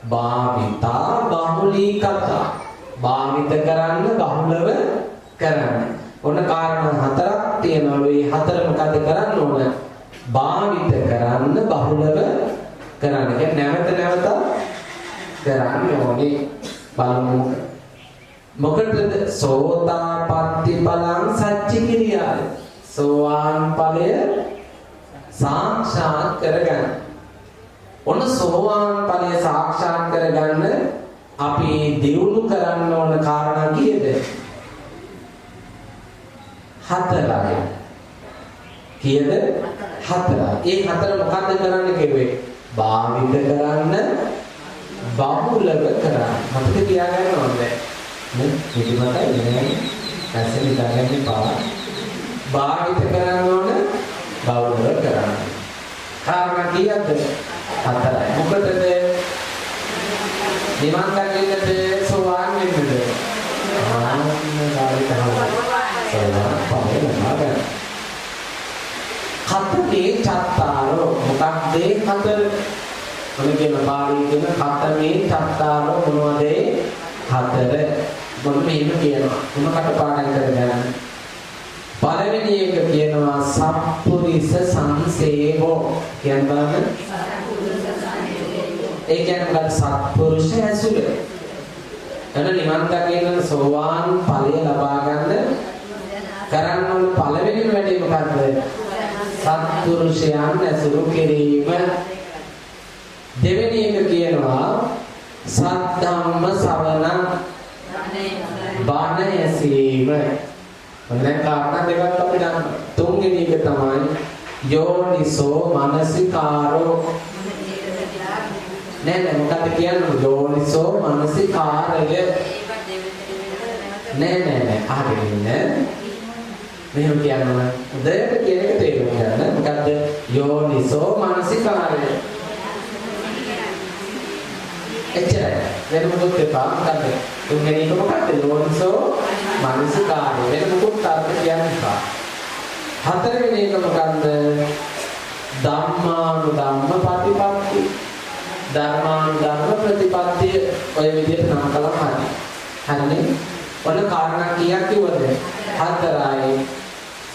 භාවිතා බහුලීකතා. භාවිත කරන්න බහුලව කරන්න. ඔන්න කාරණා හතරක් තියෙනවා. මේ හතර මොකද්ද කරන්න ඕන? භාවිත කරන්න බහුලව කරන්න. කියන්නේ නැවත නැවත කරන්න ඕනේ. බලමු. මොකටද? සෝතාපට්ටි බලං සච්චි කිරියාද. සෝවාන් ඵලය සාක්ෂාත් කරගන්න. ඔන්න සෝවාන් ඵලය සාක්ෂාත් කරගන්න අපි දියුණු කරන්න ඕන කාරණා කීයද? හතරයි. කීයද? හතරයි. ඒ හතර මොකද්ද කරන්න කිව්වේ? භාවිත කරන්න බහුලව කරන්න. මතක තියාගන්න ඕනේ. නේ? පිළිමතයි නේ. දැසෙලි දාගන්න පාර. භාවිත කරන්න ඕන බහුලව කරන්න. කාරණා කීයද? හතරයි. මොකටද? නිවන් දකින්නද සෝවාන් වෙන්නද? කතමේ චත්තාරෝ. මොකක්ද හතර? මොනකේම පාළි කියන කතමේ චත්තාරෝ මොනවද? හතර. මොන මෙහෙම කියනවා. මොනකට පාඩම් කරගන්න? පළවෙනි එක කියනවා සප්පුරිස සංසේවෝ. කියන්නේ ඒ කියන්නේ මොකද? සත්පුරුෂ ඇසුර. එන නිවන් දකින්න සෝවාන් ඵලය ලබා ගන්න කරන්න ඕන පළවෙනිම වැඩේ මොකද්ද? සත්පුරුෂයන් ඇසුරු කිරීම. දෙවෙනි එක කියනවා සද්ධම්ම ශ්‍රවණ බණ ඇසීම. මොනවාද කාරණා දෙකක් අපි ගන්න. තුන්වෙනි එක තමයි යෝනිසෝ මනසිකාරෝ. නෑ මොකක්ද කියන්නේ? යෝනිසෝ මනසිකාරය. නෑ අහගෙන ඉන්න. මෙහෙම කියනවා. උදේට කියන එක තේරුම් ගන්න. මොකද්ද? යෝනිසෝ මනසිකාරය. එච්චරයි. වෙන මොකක්ද එපා. මොකද්ද? තුන්වෙනි එක මොකක්ද? යෝනිසෝ මනසිකාරය. වෙන මොකක්ද අර්ථ කියන්න එපා. හතරවෙනි එක මොකද්ද? ධම්මානුධම්ම ප්‍රතිපatti. ධර්මානුධර්ම ප්‍රතිපත්තිය. ඔය විදිහට නම් කළා හරි. හරිනේ? ඔන්න කාරණා කීයක් කිව්වද? හතරයි.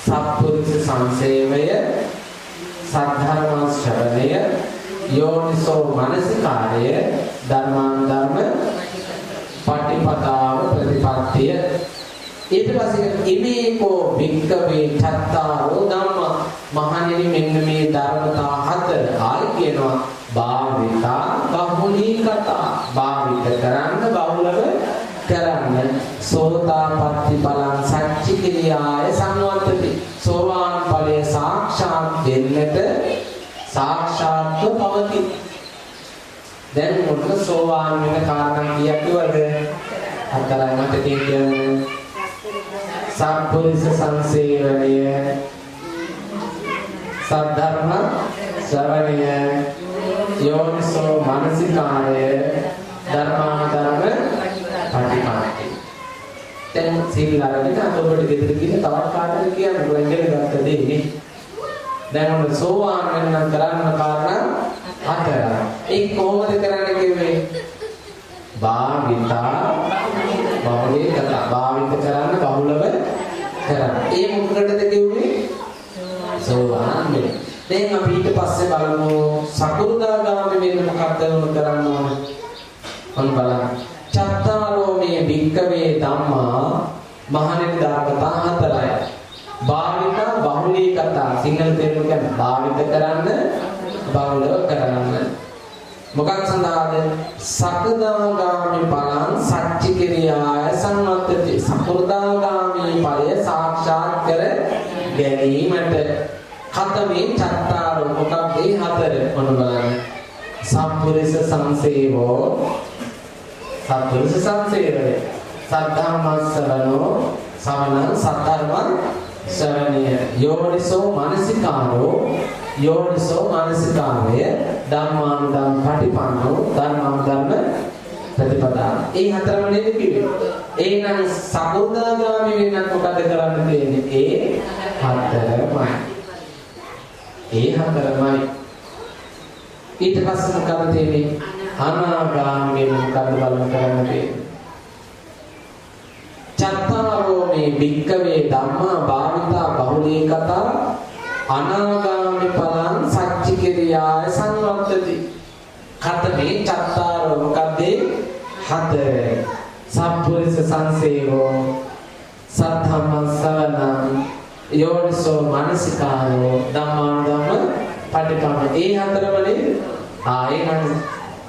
සත්පුරුෂ සංසේවය, සද්ධර්ම ශ්‍රවණය, යෝනිසෝ මනසිකාරය, ධර්මානුධර්ම පටිපදාව ප්‍රතිපත්තිය. ඊට පස්සේ ඉමේකෝ වික්කවේ චත්තාරෝ ධම්ම මහණෙනි මෙන්න මේ ධර්මතා හතර ආයි කියනවා භාවිතා බහුලීකතා භාවිත කරන්න බහුලව කරන්න සෝතාපට්ටි බලං සච්චි ක්‍රියාය සංවර්ධති සෝවාන් ඵලයේ සාක්ෂාත් වෙන්නට සාක්ෂාත්ව පවති දැන් මොකද සෝවාන් වෙන කාරණා කීයක් කිව්වද හතරයි මට කියන්නේ සම්පුරිස සංසේවනය සද්ධර්ම ශ්‍රවණය යෝනිසෝ මනසිකාරය ධර්මානුධර්ම පටිපාටි දැන් සීල අරගෙන අතොබට ගෙදර ගිහින් තවත් කාටද කියන්න පුළුවන් ගත්ත දෙයක් නේ දැන් ඔන්න සෝවාන් වෙන කරන්න කාරණා හතරයි ඒ කොහොමද කරන්න කිව්වේ භාවිතා බහුලේ කතා භාවිත කරන්න බහුලව කරන්න ඒ මොකටද කිව්වේ සෝවාන් වෙන දැන් අපි ඊට පස්සේ බලමු සකෘදාගාමී වෙන්න මොකක්ද කරන්න ඕන ඔන්න බලන්න චත්තාරෝ මේ භික්කවේ ධම්මා මහණෙනි ධර්මතා හතරයි භාවිතා බහුලී කතා සිංහල තේරුම කියන්නේ භාවිත කරන්න බහුලව කරන්න මොකක් සඳහාද සකදාගාමී ඵලං සච්චි ක්‍රියාය සංවත්තති සකෘදාගාමී ඵලය සාක්ෂාත් කර ගැනීමට කතමේ චත්තාරෝ මොකක්ද මේ හතර මොන බලන්න සම්පුරිස සංසේවෝ සත්පුරුෂ සංසේවය සද්ධාමස්සවනෝ සමන සතරවන් ශ්‍රවණය යෝනිසෝ මනසිකාරෝ යෝනිසෝ මනසිකාරය ධම්මානුධම්ම පටිපන්නෝ ධර්මානුධම්ම ප්‍රතිපදා ඒ හතරම නේද කිව්වේ එහෙනම් සකෘදාගාමී වෙන්නත් මොකද කරන්න තියෙන්නේ ඒ හතරමයි ඊට පස්සේ මොකද තියෙන්නේ අනාගාමී මොකද බලන කරන්න තියෙන්නේ චත්තාරෝ මේ භික්කවේ ධම්මා භාවිතා බහුලී කතා අනාගාමී ඵලං සච්චි ක්‍රියාය සංවත්තති කතමේ චත්තාරෝ මොකද හතර සම්පුරිස සංසේවෝ සද්ධම්මස්සවනං යෝනිසෝ මනසිකාරෝ ධම්මානුධම්ම පටිපන්න ඒ හතරමනේ එහෙනම්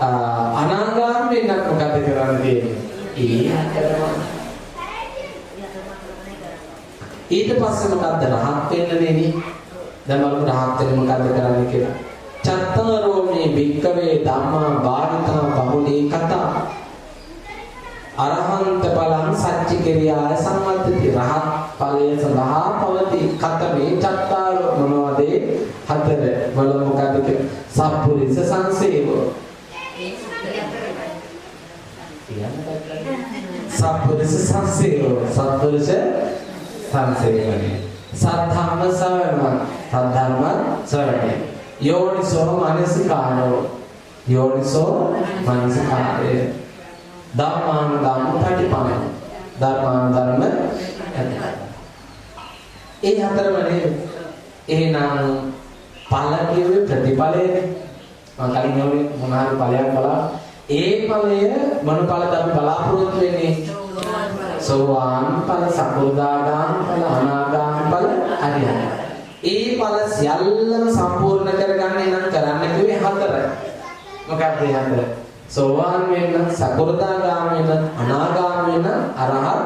අනාගාමී වෙනත් මොකද කරන්න තියෙන්නේ ඒ හතරම ඊට පස්සේ මොකද්ද රහත් වෙන්නේ නේ දැන් බලමු රහත් වෙන්න මොකද්ද කරන්න කියලා චත්තාරෝ මේ භික්කවේ ධම්මා භාවිතා බහුලී කතා අරහන්ත බලං සච්චි ක්‍රියාය සම්මතති රහත් ඵලයේ සඳහා පවති කතමේ චත්තාරෝ මොනවද හතර බලමු මොකද්ද කියලා සම්පුරිස සංසේවෝ සම්පුරිස සංසේවෝ සම්පුරිස සංසේවනය සද්ධම්ම ශ්‍රවණං සද්ධර්ම ශ්‍රවණය යෝනිසෝ මනසිකාරෝ යෝනිසෝ මනසිකාරය ධම්මානුධම්ම පටිපන්න ධර්මානුධර්ම ඒ හතරමනේ එහෙනම් ඵල කියුවේ ප්‍රතිඵලයනේ මම කලින් නෝනේ මොනවාරි ඵලයක් බලලා ඒ ඵලය මොන ඵලද අපි බලාපොරොත්තු වෙන්නේ සෝවාන් ඵල සකෘදාගාමී ඵල අනාගාමී ඵල අරිහත් ඒ ඵල සියල්ලම සම්පූර්ණ කරගන්න නම් කරන්න කිව්වේ හතරයි මොකක්ද ඒ හතර සෝවාන් වෙන්න සකෘදාගාමී වෙන්න අනාගාමී වෙන්න අරහත්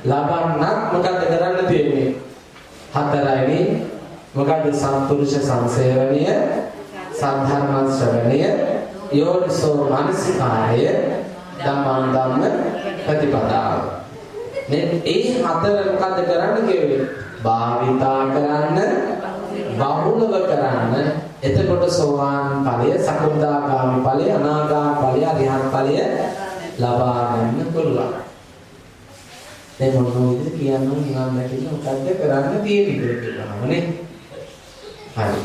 ලබන්නත් මොකද කරන්න තියෙන්නේ හතරයිනේ මොකද සම්පුරුෂ සංසේවනය සද්ධර්ම ශ්‍රවණය යෝනිසෝ මනසිකාරය ධම්මානුධම්ම ප්‍රතිපදාව මේ ඒ හතර මොකද කරන්න කිව්වේ භාවිතා කරන්න බහුලව කරන්න එතකොට සෝවාන් ඵලය සකෘදාගාමී ඵලය අනාගාමී ඵලය අරිහත් ඵලය ලබා ගන්න පුළුවන් දැන් මොන විදිහට කියන්න නිවන් දැකලා මොකද්ද කරන්න තියෙන්නේ කියලා නේ හරි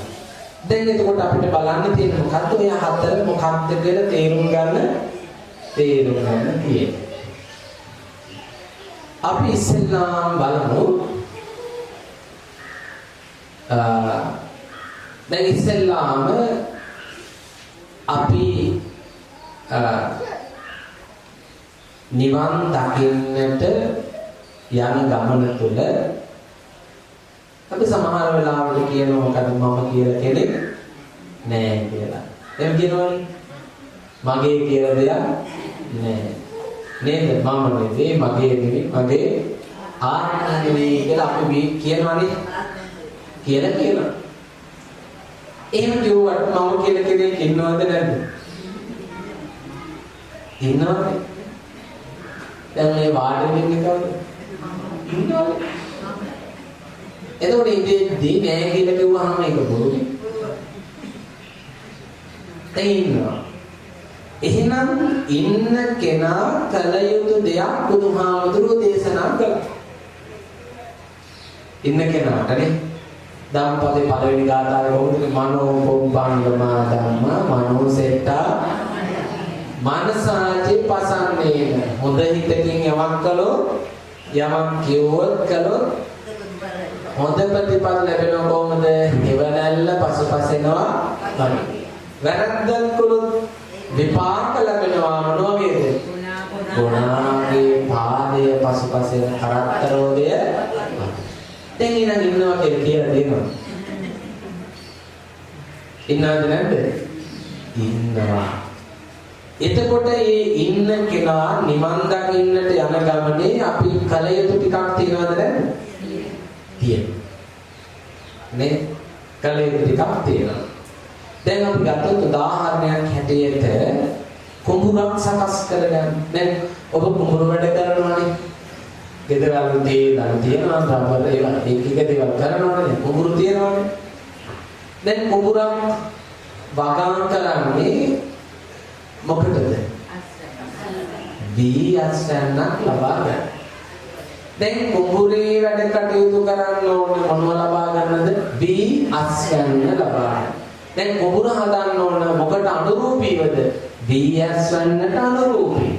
දැන් එතකොට අපිට බලන්න තියෙන මොකද්ද ඔය හතර මොකක්ද කියලා තේරුම් ගන්න තියෙන්නේ අපි ඉස්සෙල්ලාම බලමු දැන් ඉස්සෙල්ලාම අපි නිවන් දකින්නට යන ගමන තුල අපි සමහර වෙලාවට කියනවා මොකද මම කියලා කෙනෙක් නෑ කියලා. එහෙම කියනවනේ. මගේ කියලා දෙයක් නෑ. නේද? මම නෙවෙයි, මගේ නෙවෙයි, මගේ ආත්මය නෙවෙයි කියලා අපි කියනවනේ. කියලා. එහෙම කිව්වට මම කියලා කෙනෙක් ඉන්නවද නැද්ද? ඉන්නවනේ. දැන් මේ වාඩි වෙන්නේ කවුද? ඉන්නවනේ. එතකොට ඉතින් නෑ කියලා කිව්වහම ඒක බොරුනේ. තේින්නවා. එහෙනම් ඉන්න කෙනා කල යුතු දෙයක් බුදුහාමුදුරුවෝ දේශනා කළා. ඉන්න කෙනාටනේ ධම්පදේ පළවෙනි ගාථාවේ කොහොමද මනෝ පොම්පංගමා ධම්ම මනෝසෙට්ටා මනසාචේ පසන්නේන හොඳ හිතකින් යමක් කළොත් යමක් කිව්වොත් කළොත් හොඳ ප්‍රතිඵල ලැබෙනවා කොහොමද? නිවනල්ල පසුපසෙනවා වගේ. වැරද්දක් කළොත් විපාක ලැබෙනවා මොනවගේද? ගුණාගේ පාදය පසුපසෙන කරත්තරෝදය. දැන් ඉන්න ඉන්නවා කියලා දෙනවා. ඉන්නවද නැද්ද? ඉන්නවා. එතකොට මේ ඉන්න කෙනා නිවන් දකින්නට යන ගමනේ අපි කල යුතු ටිකක් තියනවද නැද්ද? තියෙනවා. නේ? කල යුතු ටිකක් තියෙනවා. දැන් අපි ගත්තොත් උදාහරණයක් හැටියට කුඹුරක් සකස් කරගන්න. දැන් ඔබ කුඹුර වැඩ කරනවානේ. ගෙදරවල තියෙනවා රබර් ඒවා එක දේවල් කරනවානේ. කුඹුරු තියෙනවානේ. දැන් කුඹුරක් වගාම් කරන්නේ මොකටද? බී අස්වැන්නක් ලබා ගන්න. දැන් කුඹුරේ වැඩ කටයුතු කරන්න ඕනේ මොනව ලබා ගන්නද? බී අස්වැන්න ලබා ගන්න. දැන් කුඹුර හදන්න ඕන මොකට අනුරූපීවද? බී අස්වැන්නට අනුරූපී.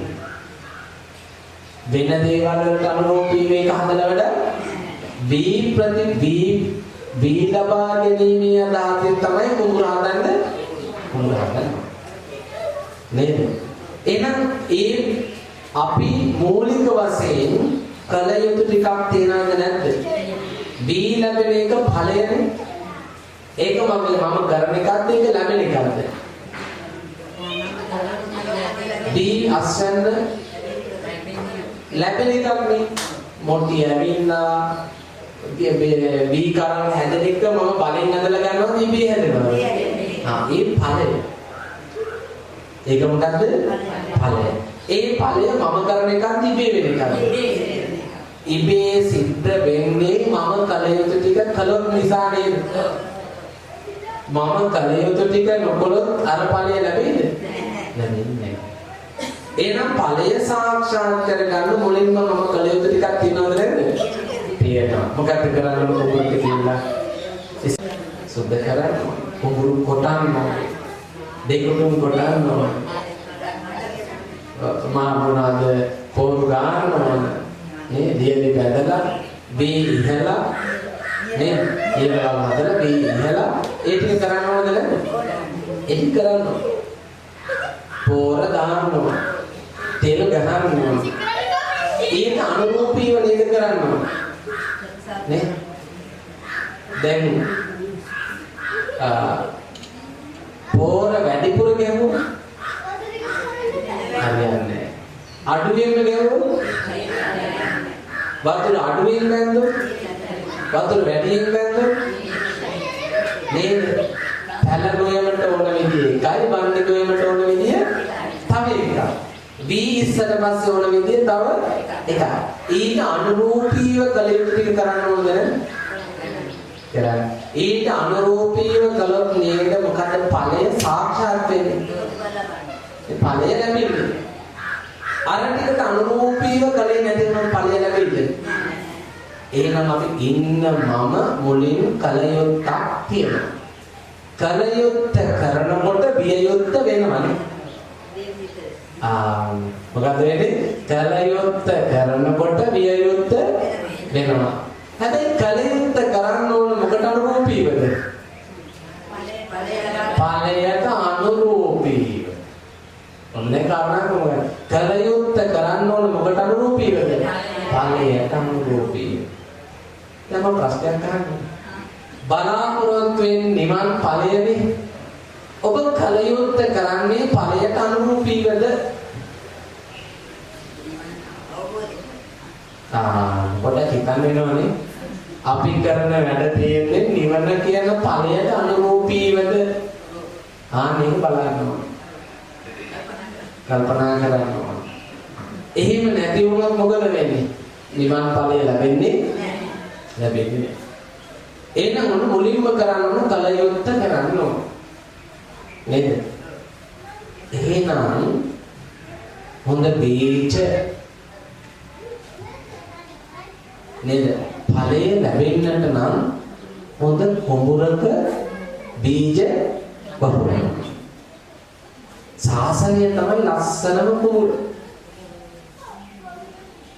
වෙන දේවල් වලට අනුරූපී මේක හදලා වැඩ බී ලබා ගැනීමේ අදහසින් තමයි කුඹුර හදන්නේ. නේද? එහෙනම් ඒ අපි මූලික වශයෙන් කල යුතු ටිකක් තියනවද නැද්ද? බී ලැබෙන එක ඵලයනේ. ඒක මම කරන එකක්ද ඒක ලැබෙන එකක්ද? බී අස්වැන්න ලැබෙන එකක් නේ. මොටි ඇවිල්ලා බී කරන් හැදෙන එක මම බලෙන් ඇදලා ගන්නවා බී හැදෙනවා. ඒ ඵලය. ඒක මොකද්ද? ඵලය. ඒ ඵලය මම කරන එකක් ඉබේ වෙන එකක්. ඉබේ සිද්ධ වෙන්නේ මම කල යුතු ටික කළොත් නිසා නේද? මම කල යුතු ටික නොකළොත් අර ඵලය ලැබෙයිද? ලැබෙන්නේ නැහැ. එහෙනම් ඵලය සාක්ෂාත් කරගන්න මුලින්ම මම කල යුතු ටිකක් තියෙනවද නැද්ද? තියෙනවා. මොකක්ද කරන්න ඕනේ කියලා? සුද්ධ කරන්න. කුඹුරු කොටන්න. දෙකුණුම් කොටන්න. මාමුණාද පොරු ගන්න ඕන. නේ දියලි බැදලා බී ඉහලා නේ ඊළඟ හදලා බී ඉහලා ඒ ටික කරන්න ඕනද නැද්ද? ඒක කරන්න ඕන. පොර දාන්න ඕන. තෙල් ගහන්න ඕන. ඊට අනුරූපීව නේද කරන්න ඕන. නේ දැන් පොර වැඩිපුර ගැහුවා හරියන්නේ අඩුවෙන්ම ගැහුවා වතුර අඩුවෙන් බැන්දොත් වතුර වැඩියෙන් බැන්දොත් නේද පැල නොයමට ඕන විදිය එකයි බන්නේ නොයමට ඕන විදිය තව එකක් බී ඉස්සර පස්සේ ඕන විදිය තව එකක් ඊට අනුරූපීව කළ යුතු ටික කරන්න ඕනද කරන්න ඊට අනුරූපීව කළොත් නේද මොකද ඵලය සාක්ෂාත් වෙන්නේ ඵලය ලැබෙන්නේ අර ටිකට අනුරූපීව කලේ නැතිනම් ඵලය ලැබෙන්නේ එහෙනම් අපි ඉන්න මම මුලින් කලයුත්තක් තියෙනවා කලයුත්ත කරනකොට බියයුත්ත වෙනවනේ මොකද වෙන්නේ කලයුත්ත කරනකොට බියයුත්ත වෙනවා හැබැයි කලයුත්ත කරන්න ඕන මොකට අනුරූපීවද ඵලයට අනුරූපීව ඔන්නේ කාරණා කොහොමද කලයුත්ත කරන්න ඕන මොකට අනුරූපීවද ඵලයට අනුරූපී. දැන් මම ප්‍රශ්නයක් අහන්නේ. බලාපොරොත්තු වෙන්නේ නිවන් ඵලයනේ. ඔබ කලයුත්ත කරන්නේ ඵලයට අනුරූපීවද? පොඩ්ඩක් හිතන්න වෙනවනේ. අපි කරන වැඩ තියෙන්නේ නිවන කියන ඵලයට අනුරූපීවද? මේක බලන්න ඕනේ. කල්පනා කරන්න ඕනේ. එහෙම නැති වුණොත් මොකද වෙන්නේ? නිවන් ඵලය ලැබෙන්නේ නැහැ. එහෙනම් මොන මුලින්ම කරන්න ඕන කලයුත්ත කරන්න ඕන. නේද? එහෙනම් හොඳ බීජ නේද? ඵලය ලැබෙන්නට නම් හොඳ කුඹුරක බීජ වහුවන්න. සාසනය තමයි ලස්සනම කුඹුර.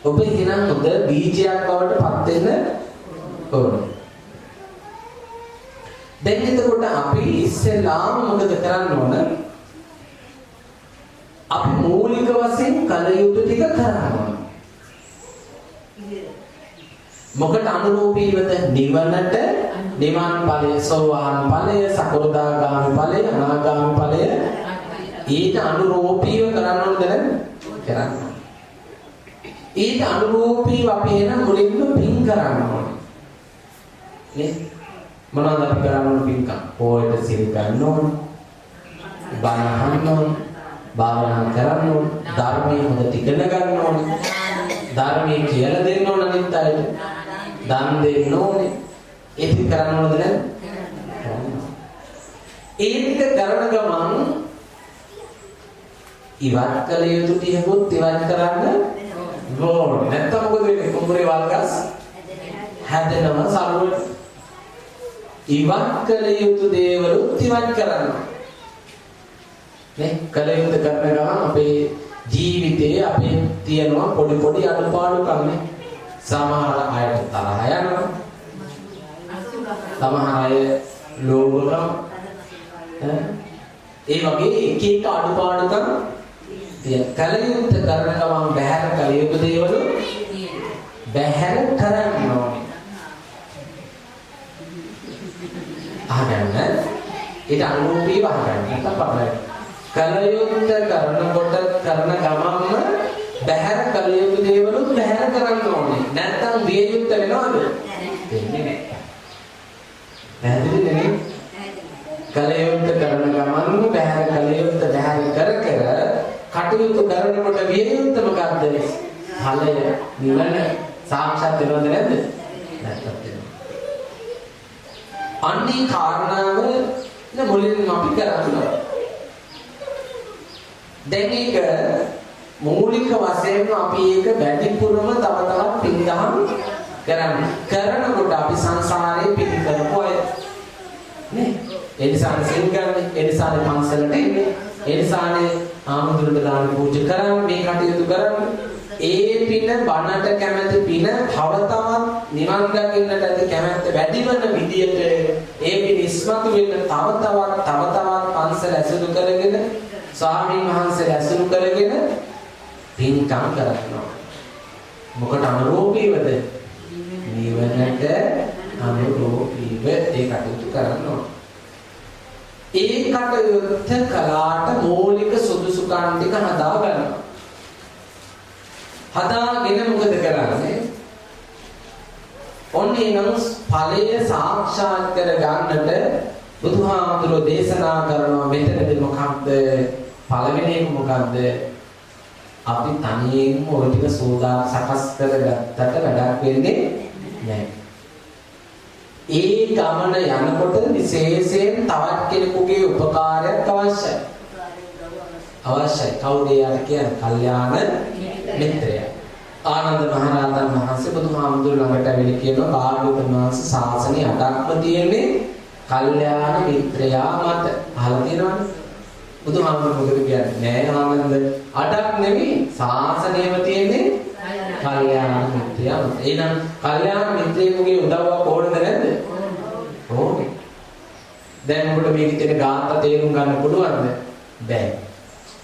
ඔබ එහෙනම් හොඳ බීජයක් බවට පත් වෙන්න ඕනේ. දැන් එතකොට අපි ඉස්සෙල්ලාම මොකද කරන්න ඕන? අපි මූලික වශයෙන් කල යුතු ටික කරන්න ඕන. මොකට අනුරූපීවද? නිවනට, නිවන් ඵලය, සෝවාන් ඵලය, සකෘදාගාමි ඵලය, අනාගාමි ඵලය ඊට අනුරූපීව කරන්න ඕනද නැද්ද? කරන්න. ඊට අනුරූපීව අපි එන මුලින්ම පින් කරන්න ඕනේ. නේ? මොනවද අපි කරන්න ඕන පින්කම්? පොයට සිල් ගන්න ඕන. බණ අහන්න ඕන. භාවනා කරන්න ඕන. ධර්මයේ හොඳට ඉගෙන ගන්න ඕන. ධර්මයේ කියලා දෙන්න ඕන අනිත් අයට. දන් දෙන්න ඕනේ. ඒක කරන්න ඕනද නැද්ද? ඒක කරන ගමන් ඉවත් කළ යුතු ටිකකුත් ඉවත් කරන්න ඕනේ. නැත්නම් මොකද වෙන්නේ? කුඹුරේ වල්ගස් හැදෙනවා සරුවට. ඉවත් කළ යුතු දේවලුත් ඉවත් කරනවා. නේ? කළ යුතු කරන ගමන් අපේ ජීවිතයේ අපේ තියෙනවා පොඩි පොඩි අඩුපාඩුකම් නේ. සමහර අයට තරහ යනවා. සමහර අය ලෝභකම්. ඒ වගේ එක එක අඩුපාඩුකම් තියෙන. කළ යුතු කරන ගමන් බහැර කළ යුතු දේවලුත් බහැර කරන්න ඕනේ. අහගන්න ඒක අනුරූපීව අහගන්න නැත්නම් කලයුත්ත කරනකොට කරන ගමන්ම බහැර කලයුතු දේවලුත් බහැර කරන්න ඕනේ. නැත්නම් වියයුත්ත වෙනවද? වෙන්නේ නැහැ. පැහැදිලිද නේ? කලයුත්ත කරන ගමන්ම බහැර කලයුත්ත බහැර කර කර කටයුතු කරනකොට වියයුත්ත මොකද්ද? ඵලය නිවන සාක්ෂාත් වෙනවද නැද්ද? නැත්නම් අන්නේ කාරණාව මුලින්ම අපි කරන්නේ. දැන් ඒක මූලික වශයෙන්ම අපි ඒක වැඩිපුරම තව තවත් පිළිදහම් කරනකොට අපි සංසාරේ පිළි කරපු අය නේ. ඒ නිසා සිල් ගන්න, ඒ නිසා පන්සලට එන්නේ, ඒ නිසා ආමුදුරට දාන පූජා කරන්නේ, මේ කටයුතු කරන්නේ. ඒ පින බණට කැමැති පින තව තවත් නිවන් දකින්නට ඇති කැමැත්ත වැඩි වෙන විදියට ඒ පින ඉස්මතු වෙන්න තව තවත් පන්සල ඇසුරු කරගෙන ස්වාමීන් වහන්සේ ඇසුරු කරගෙන පින්කම් කරනවා. මොකට අනුරූපීවද? නිවනට අනුරූපීව ඒ කටයුතු කරනවා. ඒ කටයුත්ත කලාට මූලික සුදුසුකම් ටික හදා ගන්නවා. හදාගෙන මොකද කරන්නේ? ඔන්නේ නම් ඵලය සාක්ෂාත් කර ගන්නට බුදුහාමුදුරෝ දේශනා කරනවා. මෙතනදී මොකක්ද? පළවෙනි එක මොකක්ද? අපි තනියෙන්ම ඔය ටික සෝදා සකස් කරගත්තට වැඩක් වෙන්නේ නැහැ. ඒ ගමන යනකොට විශේෂයෙන් තවත් කෙනෙකුගේ උපකාරයක් අවශ්‍යයි. කවුද යාට කියන්නේ? කල්යාණ මිත්‍රය. ආනන්ද මහරහතන් වහන්සේ බුදුහාමුදුර ළඟට ඇවිල්ලා කියනවා භාග්‍යවතුන් වහන්සේ ශාසනය අඩක්ම තියෙන්නේ කල්යාණ මිත්‍රයා මත. අහලා තියෙනවනේ. බුදුහාමුදුර මොකද කියන්නේ? නෑ ආනන්ද, අඩක් නෙමෙයි ශාසනයම තියෙන්නේ කල්යාණ මිත්‍රයා මත. එහෙනම් කල්යාණ මිත්‍රයෙකුගේ උදව්වක් ඕනද නැද්ද? ඕනේ. දැන් ඔබට මේකේ තියෙන ගාථා තේරුම් ගන්න පුළුවන්ද? බැහැ.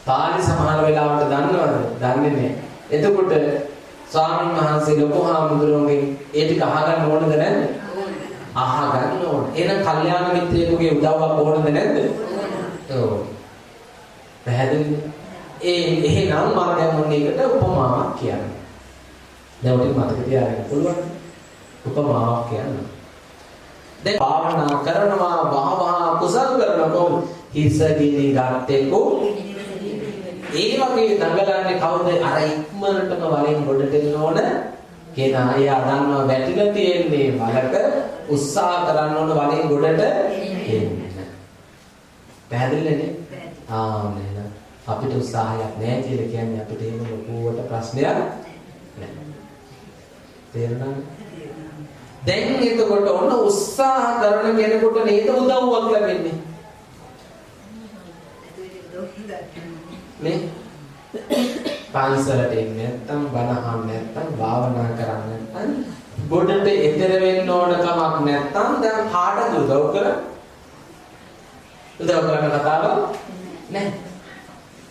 පාලි සමහර වෙලාවට දන්නවද? දන්නේ නැහැ. එතකොට ස්වාමීන් වහන්සේ ලොකු හාමුදුරුවන්ගෙන් ඒ ටික අහගන්න ඕනද නැද්ද? අහගන්න ඕන. එහෙනම් කල්යාණ මිත්‍රයෙකුගේ උදව්වක් ඕනද නැද්ද? ඔව්. පැහැදිලිද? එහෙනම් මම දැන් මොන එකට උපමාවක් කියන්නේ. දැන් ඔතන මතක තියාගන්න පුළුවන්. උපමාවක් කියන්න. දැන් භාවනා කරනවා වහවහ කුසල් කරනකොට හිස ගිනි ගත්තේකෝ ඒ වගේ දඟලන්නේ කවුද? අර ඉක්මනටම වලින් ගොඩට එන්න ඕන කෙනා. එයා දන්නවා වැටිලා තියෙන්නේ වලක උත්සාහ කරන්න ඕන වලින් ගොඩට එන්න. පැහැදිලිනේ? නේද? අපිට උත්සාහයක් නැහැ කියලා කියන්නේ අපිට එහෙම ලොකුවට ප්‍රශ්නයක් නැහැ. තේරුණාද? දැන් එතකොට ඔන්න උත්සාහ කරන කෙනෙකුට නේද උදව්වක් ලැබෙන්නේ. නේ? පන්සලට එන්නේ නැත්නම් බණ අහන්න නැත්නම් භාවනා කරන්න නැත්නම් ගොඩට එතර වෙන්න ඕන කමක් නැත්නම් දැන් කාටද උදව් කරන්නේ? උදව් කරන කතාව නැහැ.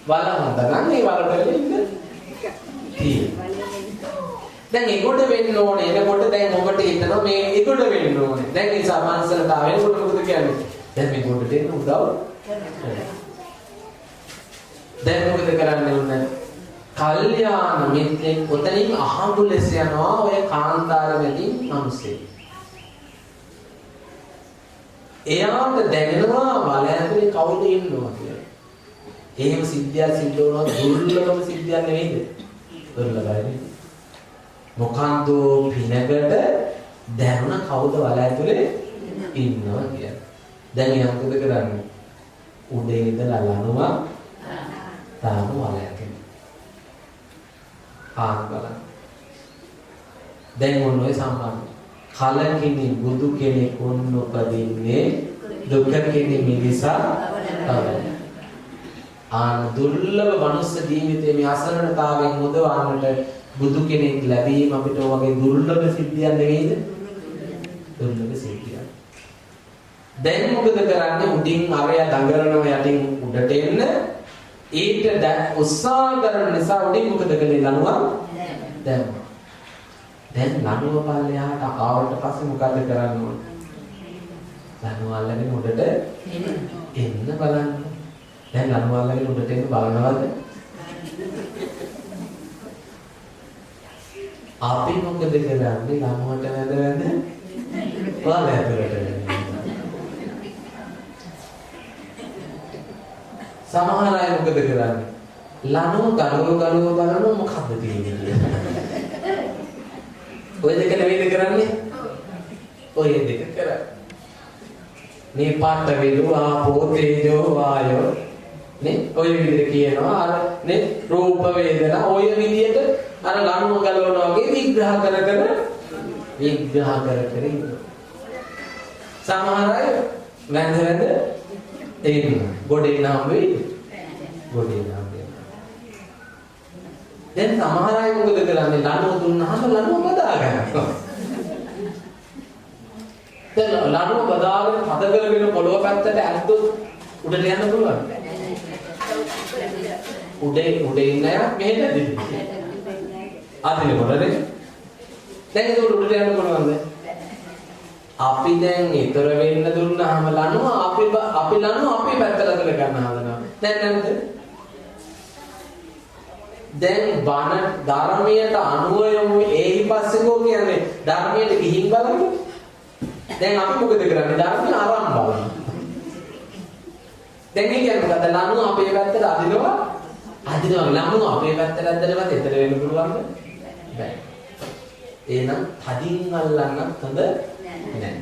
බලන්න ගන්න මේ වලට ඉන්න තියෙනවා. දැන් ඒකට වෙන්න ඕනේ. එනකොට දැන් ඔබට හිතනවා මේ ඒකට වෙන්න ඕනේ. දැන් මේ සමාන්සලට ආවෙනකොට මොකද කියන්නේ? දැන් මේ කොට දෙන්න උදව් කරනවා. දැන් මොකද කරන්නේ උන්නේ? කල්යාණ මිත්‍රෙක් උතනින් අහඹු ලෙස යනවා ඔය කාන්තාර වැලින් මිනිස්සේ. එයාට දැනෙනවා වල ඇතුලේ කවුද ඉන්නවා කියලා. එහෙම සිද්ධියක් සිද්ධ වුණා දුර්ලභම සිද්ධියක් නෙවෙයිද? දුර්ලභයි. මොකන්ද පිනකට දැනුණ කවුද වල ඇතුලේ ඉන්නවා කියලා. දැන් එයා මොකද කරන්නේ? උඩේ ඉඳලා ලනුවා තාම වල ඇතුලේ. බලන්න. දැන් මොන ඔය සම්බන්ධ කලකිනි බුදු කෙනෙක් උපදින්නේ දුකකිනි මිනිසා තමයි. දුර්ලභ මනුස්ස ජීවිතයේ මේ අසරණතාවයෙන් මුදවන්නට බුදු කෙනෙක් ලැබීම අපිට වගේ දුර්ලභ සිද්ධියක් නෙවෙයිද? දුර්ලභ සිද්ධියක්. දැන් මොකද කරන්නේ? උඩින් අරය දඟලනවා යටින් උඩට එන්න. ඊට උත්සාහ කරන නිසා උඩින් මොකද කළේ? ලනුවා දැම්මා. දැන් ලනුව පල්ලෙහාට ආවට පස්සේ මොකද කරන්න ඕන? ලනුව අල්ලගෙන උඩට එන්න බලන්න. දැන් ලනුව අල්ලගෙන උඩට එන්න බලනවද? අපි මොකද කරන්නේ? ලනුවට වැඳ වල ඇතුලට එන්න. සමහර අය මොකද කරන්නේ? ලනුව ගලව බලනවා මොකද්ද තියෙන්නේ කියලා. ඔය දෙක නෙවෙයිද කරන්නේ? ඔය දෙක කරා. මේ පාට වේදුවා පොතේජෝ වායෝ නේ ඔය විදිහට කියනවා අර නේ රූප වේදනා ඔය විදිහට අර ලනුව ගලවනවා වගේ විග්‍රහ කර ඉන්නවා. සමහර අය වැඳ එන්න ගොඩේ නම් වෙයි ගොඩේ නම් වෙයි. දැන් සමහර අය මොකද කරන්නේ? ලනුව දුන්නාම ලනුව බදා ගන්නවා. දැන් ලනුව බදාගෙන පද කරගෙන පොළොව පැත්තට ඇද්දොත් උඩට යන්න පුළුවන්. උඩේ ඉන්න අය මෙහෙට දින්නේ. අදිනකොටනේ. දැන් ඒක උඩට යන්න පුළුවන්ද? අපි දැන් ඊතර වෙන්න දුන්නාම ලනුව අපි ලනුව අපේ පැත්තට අදලා ගන්න හදනවා. දැන් නැද්ද? දැන් බණ ධර්මයට අනුව යමු ඒහි පස්සේකෝ කියන්නේ ධර්මයට ගිහින් බලමු. දැන් අපි මොකද කරන්නේ? ධර්මය අරන් බලමු. දැන් කියන්නේ මොකද? ලනුව අපේ පැත්තට අදිනවා ලනුව අපේ පැත්තට අද්දලවත් ඊතර වෙන්න පුළුවන්ද? බැහැ. එහෙනම් තදින් අල්ලන්නත් හොඳ නැහැ.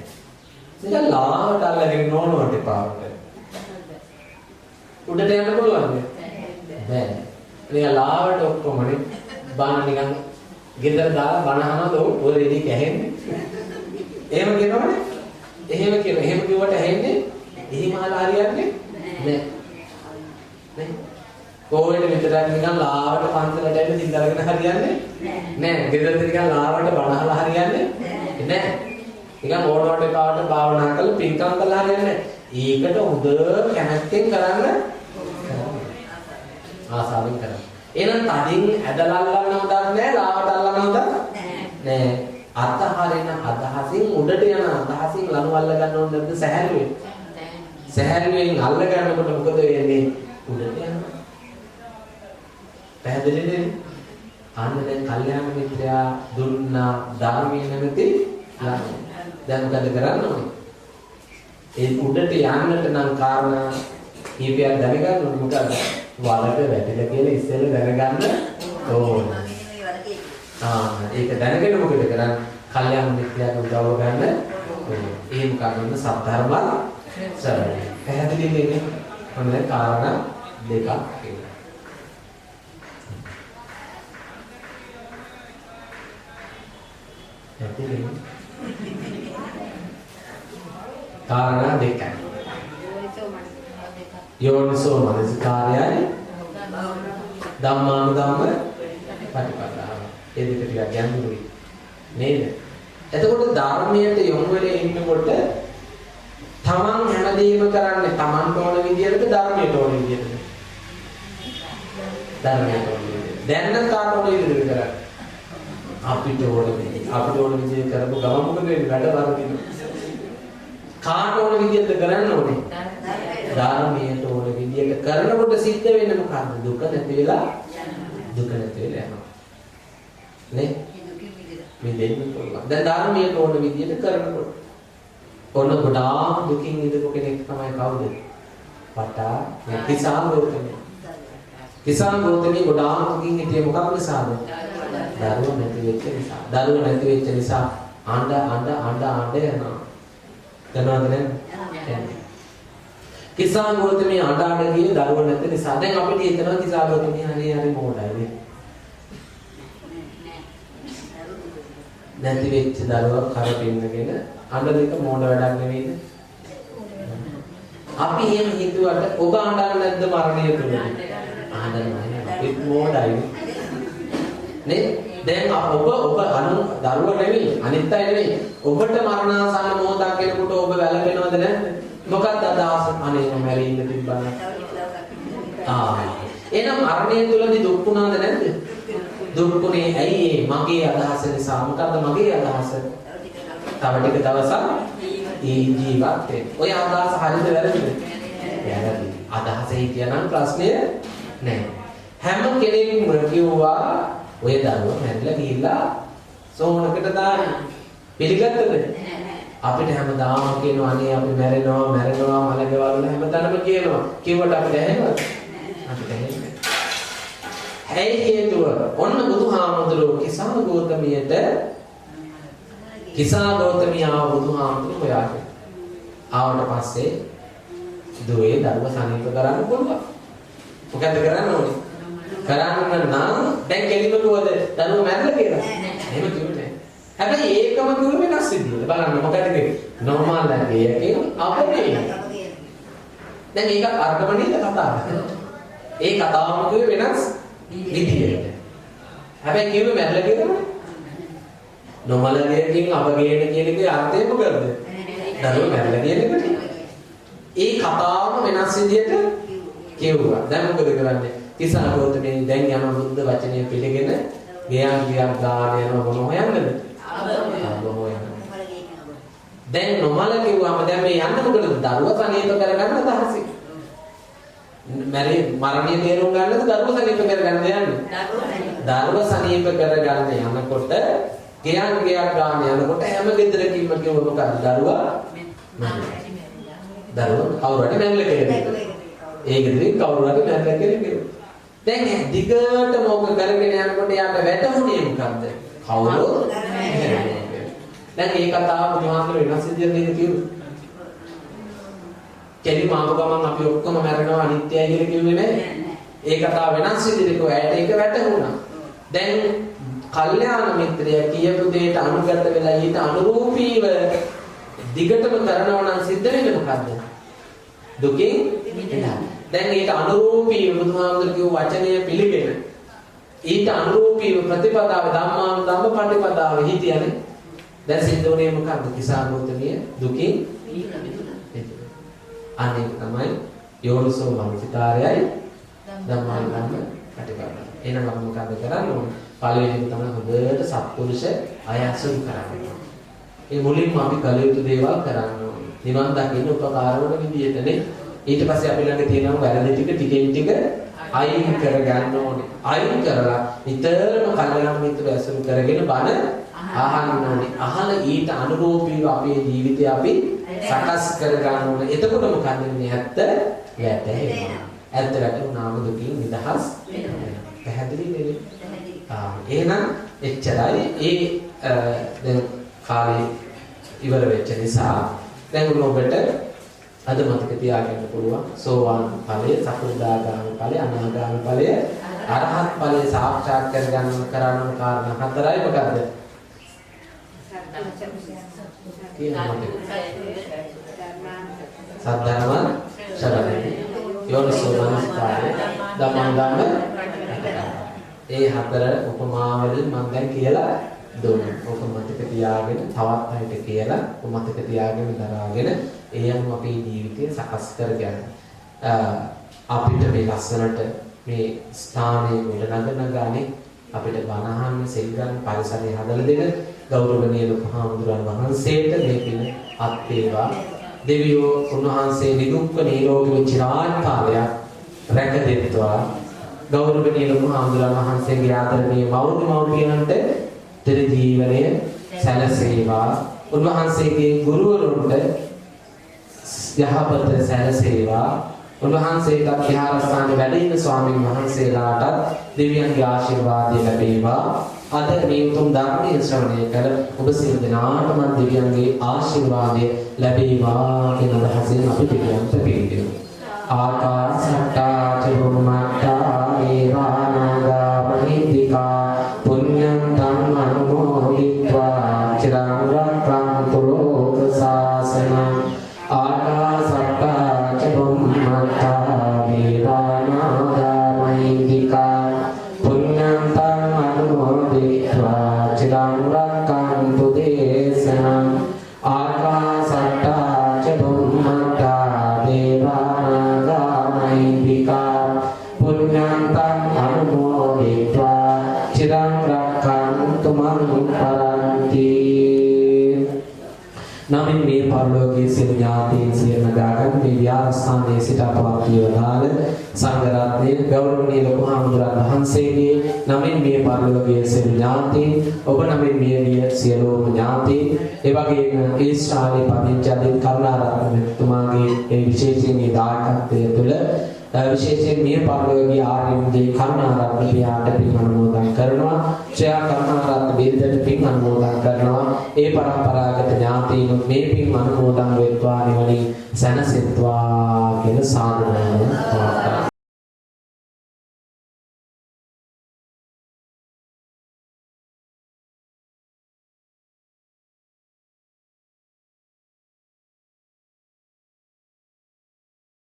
නිකන් ලාවට අල්ලගෙන නෝනවට පාවට. උඩට යන්න පුළුවන්ද? බැහැ. නිකන් ලාවට ඔක්කොමනේ බාන නිකන් ගෙදර දාලා බණ අහනද ඔය රෙදි කැහෙන්නේ. එහෙම කියනවනේ. එහෙම කිව්වට ඇහෙන්නේ. එහෙම අහලා හරියන්නේ නැහැ. නේ? කොහෙද විතරක් නිකන් ලාවට පන්සලට ඇවිත් සිල්ලාගෙන හරියන්නේ නැහැ. ගෙදරට නිකන් ලාවට බණ අහලා හරියන්නේ නැහැ. නිකන් ඕනවට කාට භාවනා කරලා පින්කම් කරලා හරියන්නේ නැහැ. ඒකට හොඳ කැමැත්තෙන් කරන්න ආසාවෙන් කරන්න. එහෙනම් තදින් ඇදලල්ලන්නවද නැහැ, ලාවට අල්ලන්නවද නැහැ. අතහරින අදහසින් උඩට යන අදහසින් ලනු අල්ල ගන්න ඕනේ නැද්ද සැහැල්ලුවෙන්? සැහැල්ලුවෙන් අල්ල ගන්නකොට මොකද වෙන්නේ? උඩට යනවා. පැහැදිලිද? අන්න දැන් කල්යාණ මිත්‍රයා දුන්නා ධර්මයේ නැමැති ලනු. දැන් මොකද කරන්න ඕනේ? ඒ උඩට යන්නට නම් කාරණා කීපයක් දැනගන්න ඕනේ. මොකද වලට වැටිලා කියලා ඉස්සෙල්ලා දැනගන්න ඕනේ. ඒක දැනගෙන මොකද කරන්නේ? කල්යාණ මිත්‍යාට උදව් ගන්න ඕනේ. ඒ මොකක්ද? සත්‍ධර්ම සරණයි. පැහැදිලිද නේ? ඔන්න කාරණා දෙකක් තියෙනවා. පැහැදිලිද? කාරණා දෙකයි. යෝනිසෝ මනසිකාරයයි ධම්මානුධම්ම පටිපදාව. ඒ දෙක ටිකක් ගැඹුරුයි නේද? එතකොට ධර්මයට යොමු වෙලා ඉන්නකොට තමන් හැමදේම කරන්නේ තමන්ට ඕන විදිහට ධර්මයට ඕන විදිහට. ධර්මයට ඕන විදිහට. දැන් නම් කාට ඕන විදිහට කරන්නේ? අපිට ඕන විදිහට කරපු ගමන් මොකද වෙන්නේ? වැඩ වර්ධින. කාට ඕන විදිහට කරන්න ඕනේ? ධර්මයට ඕන විදිහට කරනකොට සිද්ධ වෙන්නේ මොකක්ද? දුක නැති වෙලා යනවා. නේ? මේ දෙන්න පුළුවන්. දැන් ධර්මයට ඕන විදිහට කරනකොට ඔන්න ගොඩාක් දුකින් ඉඳපු කෙනෙක් තමයි කවුද? පටා කිසාන් ගෞතමී. කිසාන් ගෞතමී ගොඩාක් දුකින් හිටියේ මොකක් නිසාද? දරුවෝ නැති වෙච්ච නිසා. දරුවෝ නැති වෙච්ච නිසා ආණ්ඩ යනවා. දන්නවද නේද? කිසාන් ගෞතමී ආණ්ඩ ගියේ දරුවෝ නැති නිසා. දැන් අපිට හිතනවා කිසාන් ගෞතමී අනේ හරි මොඩයි. නැති වෙච්ච දරුවා කරපින්නගෙන අඬන එක මොඩ වැඩක් නෙවෙයිද? අපි එහෙම හිතුවට ඔබ අඬන්නේ නැද්ද මරණය තුලදී? අඬන්නේ අපිත් මොඩයි නේ? දැන් ඔබ දරුවා නෙවෙයි අනිත් අය නෙවෙයි ඔබට මරණාසන්න මොහොතක් කෙනෙකුට ඔබ වැළපෙනවද නැද්ද? මොකක්ද අදහස? අනේ මම මැරෙ ඉන්න තිබ්බනම්. එහෙනම් මරණය තුලදී දුක් වුණාද නැද්ද? දුක්ුනේ ඇයි මගේ අදහස නිසා. මොකද්ද මගේ අදහස? තව ටික දවසක් ජීවත් වෙන්න. ඔය අදහස හරිද වැරදිද? වැරදි. අදහසේ කියනනම් ප්‍රශ්නය නැහැ. හැම කෙනෙක්ම කිව්වා ඔය දරුවා මැරිලා ගිහිල්ලා සෝනකට දාන්න. පිළිගත්තද? අපිට හැමදාම කියනවා අනේ අපි මැරෙනවා මලකවල හැමදාම කියනවා. කිව්වට අපිට ඇහෙනවද? අපිට ඇහෙන්නේ. ඇයි හේතුව? ඔන්න බුදුහාමුදුරුවෝ කිසාන ගෞතමියා බුදුහාමුදුරුවෝ හොයාගෙන ආවට පස්සේ දුවේ දරුව සනීප කරන්න පුළුවන්. මොකද කරන්න ඕනේ? කරන්න නම් දැන් කෙලිම කිව්වද දරුව මැරෙලා කියලා? එහෙම කිව්වේ නැහැ. හැබැයි ඒකම කිව්ව වෙනස් විදියට. බලන්න මොකද කිව්වේ? නෝමල් ලැබේ අපේ. දැන් මේක අර්ථමණීය කතාවක්. ඒ කතාවම කිව්වේ වෙනස් විදියට. හැබැයි කිව්වේ මැරලා කියනවනේ. නොමලගෙන් අපගේන කියන එකේ අර්ථය මොකද? දරුවෝ මැරලා කියන එකට. ඒ කතාවම වෙනස් විදියට කිව්වා. දැන් මොකද කරන්නේ? කිසාන ගෞතමී දැන් යන බුද්ධ වචනය පිළිගෙන ගියාන් ගාන යනවා මොන හොයන්නද? දැන් නොමල කිව්වම දැන් මේ යන්න මොකද? දරුවා සනීප කරගන්න අදහසින්. මරණය තේරුම් ගන්නද දරුව සනීප කරගන්න යන්නේ? දරුව සනීප කරගන්න යනකොට ගියන් ගාන යනකොට හැම ගෙදරකින්ම කිව්ව මොකක්ද? දරුවා කවුරු හරි මැරෙලා කියලා. ඒ ගෙදරින් කවුරු හරි මැරෙලා කියලා. දැන් දිගට මොක කරගෙන යනකොට යාට වැටහුනේ මොකද්ද? කවුරු? දැන් මේ කතාව බුදුහාමුදුරුවෝ වෙනස් විදියට නේද කිව්වේ? කෙලිම ආපු ගමන් අපි ඔක්කොම මැරෙනවා අනිත්‍යයි කියලා කිව්වේ නෑ. ඒ කතාව වෙනස් විදිහට කොහේට ඒක වැටහුණා. දැන් කල්යාණ මිත්‍රයා කියපු දෙයට අනුගත වෙලා ඊට අනුරූපීව දිගටම කරනවා නම් සිද්ධ වෙන්නේ මොකද්ද? දුකින් මිදෙනවා. දැන් ඊට අනුරූපීව බුදුහාමුදුරුවෝ කියපු වචනය පිළිගෙන ඊට අනුරූපීව ප්‍රතිපදාව ධම්මානුධම්ම පටිපදාව හිටියනේ. දැන් සිද්ධ වුණේ මොකද්ද? කිසාන ගෞතමිය දුකින් අනේ තමයි යෝනිසෝ මනසිකාරයයි ධම්මානුධම්ම කටකරනවා. එහෙනම් අපි මොකද කරන්නේ? පළවෙනිම තමයි හොඳට සත්පුරුෂ අය අසුරු කරන්නේ. ඒ මුලින්ම අපි කළ යුතු දේවල් කරන්න ඕනේ. නිවන් දකින්න උපකාර වන විදිහටනේ. ඊට පස්සේ අපි ළඟ තියෙන වැරදි ටික ටිකෙන් ටික අයින් කරගන්න ඕනේ. අයින් කරලා නිතරම කල්යාණ මිත්‍ර ඇසුරු කරගෙන බණ අහන්න ඕනේ. අහලා ඊට අනුරූපීව අපේ ජීවිතය අපි සකස් කරගන්න ඕනේ. එතකොට මොකද වෙන්නේ? ඇත්ත වැටහෙනවා. ඇත්ත වැටුණාම දුකින් නිදහස් වෙනවා. පැහැදිලි නේද? එහෙනම් එච්චරයි. දැන් කාලේ ඉවර වෙච්ච නිසා දැන් ඔබට අද මතක තියාගන්න පුළුවන් සෝවාන් ඵලය, සකෘදාගාමී ඵලය, අනාගාමී ඵලය, අරහත් ඵලය සාක්ෂාත් කරගන්න කරන කාරණා හතරයි මොකද්ද? සද්ධර්ම ශ්‍රවණය, යෝනිසෝ මනසිකාරය, ධම්මංගම. ඒ හතර උපමාවලින් මම දැන් කියලා දුන්නා. ඔක මතක තියාගෙන තවත් අයට කියලා ඔක මතක තියාගෙන දරාගෙන ඒ අනුව අපේ ජීවිතය සකස් කරගන්න. අපිට මේ ලස්සනට මේ ස්ථානයේ ගොඩනගන ගානේ අපිට බණ අහන්න, සෙල් ගන්න, පරිසරය හදලා දෙන ගෞරවනීය ලොකු හාමුදුරන් වහන්සේට මේ පින අත් වේවා. දෙවියෝ උන්වහන්සේ නිදුක්ක නිරෝගීව චිරාත් කාලයක් රැක දෙත්වා. ගෞරවනීය ලොකු හාමුදුරන් වහන්සේගේ ආදරණීය මව්පියන්ට තෙර ජීවනය සැලසේවා. උන්වහන්සේගේ ගුරුවරුන්ට යහපත සැලසේවා. උන්වහන්සේට විහාරස්ථානයේ වැඩ ඉන්න ස්වාමීන් වහන්සේලාට දෙවියන්ගේ ආශිර්වාදය ලැබේවා. අද මේ උතුම් ධර්මයේ ශ්‍රවණය කළ ඔබ සියලු දෙනාටම දෙවියන්ගේ ආශිර්වාදය ලැබේවා කියන අදහසින් අපි දෙවියන්ට පිළිගනිමු. ආකාශට්ටා චුම්මට්ටා මේවානාගා මහිද්దికා පුඤ්ඤං තං අනුමෝදිत्वा චිරං රක්ඛන්තු ලෝක සාසනං. ආකාශට්ටා චුම්මට්ටා මේවානාගා මහිද්దికා පුඤ්ඤං තං අනුමෝදිत्वा චිරං රක්ඛන්තු දේශනං. ආකාශට්ටා චුම්මට්ටා දේවානාගා මහිද්దికා පුඤ්ඤං තං අනුමෝදිत्वा චිරං රක්ඛන්තු මං පරන්ති. නමින් මේ පරලෝකයේ සියලු ඥාතීන් සියලු නගාගත් මේ විහාරස්ථානයේ සිට අපවත් වේවදාල සංඝ රත්නයේ ගෞරවනීය ලොකු හාමුදුරන් වහන්සේගේ නමින් මේ පරලෝකයේ සියලු ඥාතීන්, ඔබ නමින් මියගිය සියලුම ඥාතීන්, ඒ වගේම ඒ ශ්‍රාවී පදිංචාදී කරුණාරත්න මෙතුමාගේ ඒ විශේෂයෙන් මේ දායකත්වය තුළ විශේෂයෙන් මේ පරලෝකීය ආර්යුන්ගේ කරුණාරත්න පියාට පින් අනුමෝදන් කරනවා. ශ්‍රේයා කරුණාරත්න බිරිඳට පින් අනුමෝදන් කරනවා. ඒ පරම්පරාගත ඥාතීන් මේ පින් අනුමෝදන් වෙත්වා නිවනින් සැනසෙත්වා කියන සාදු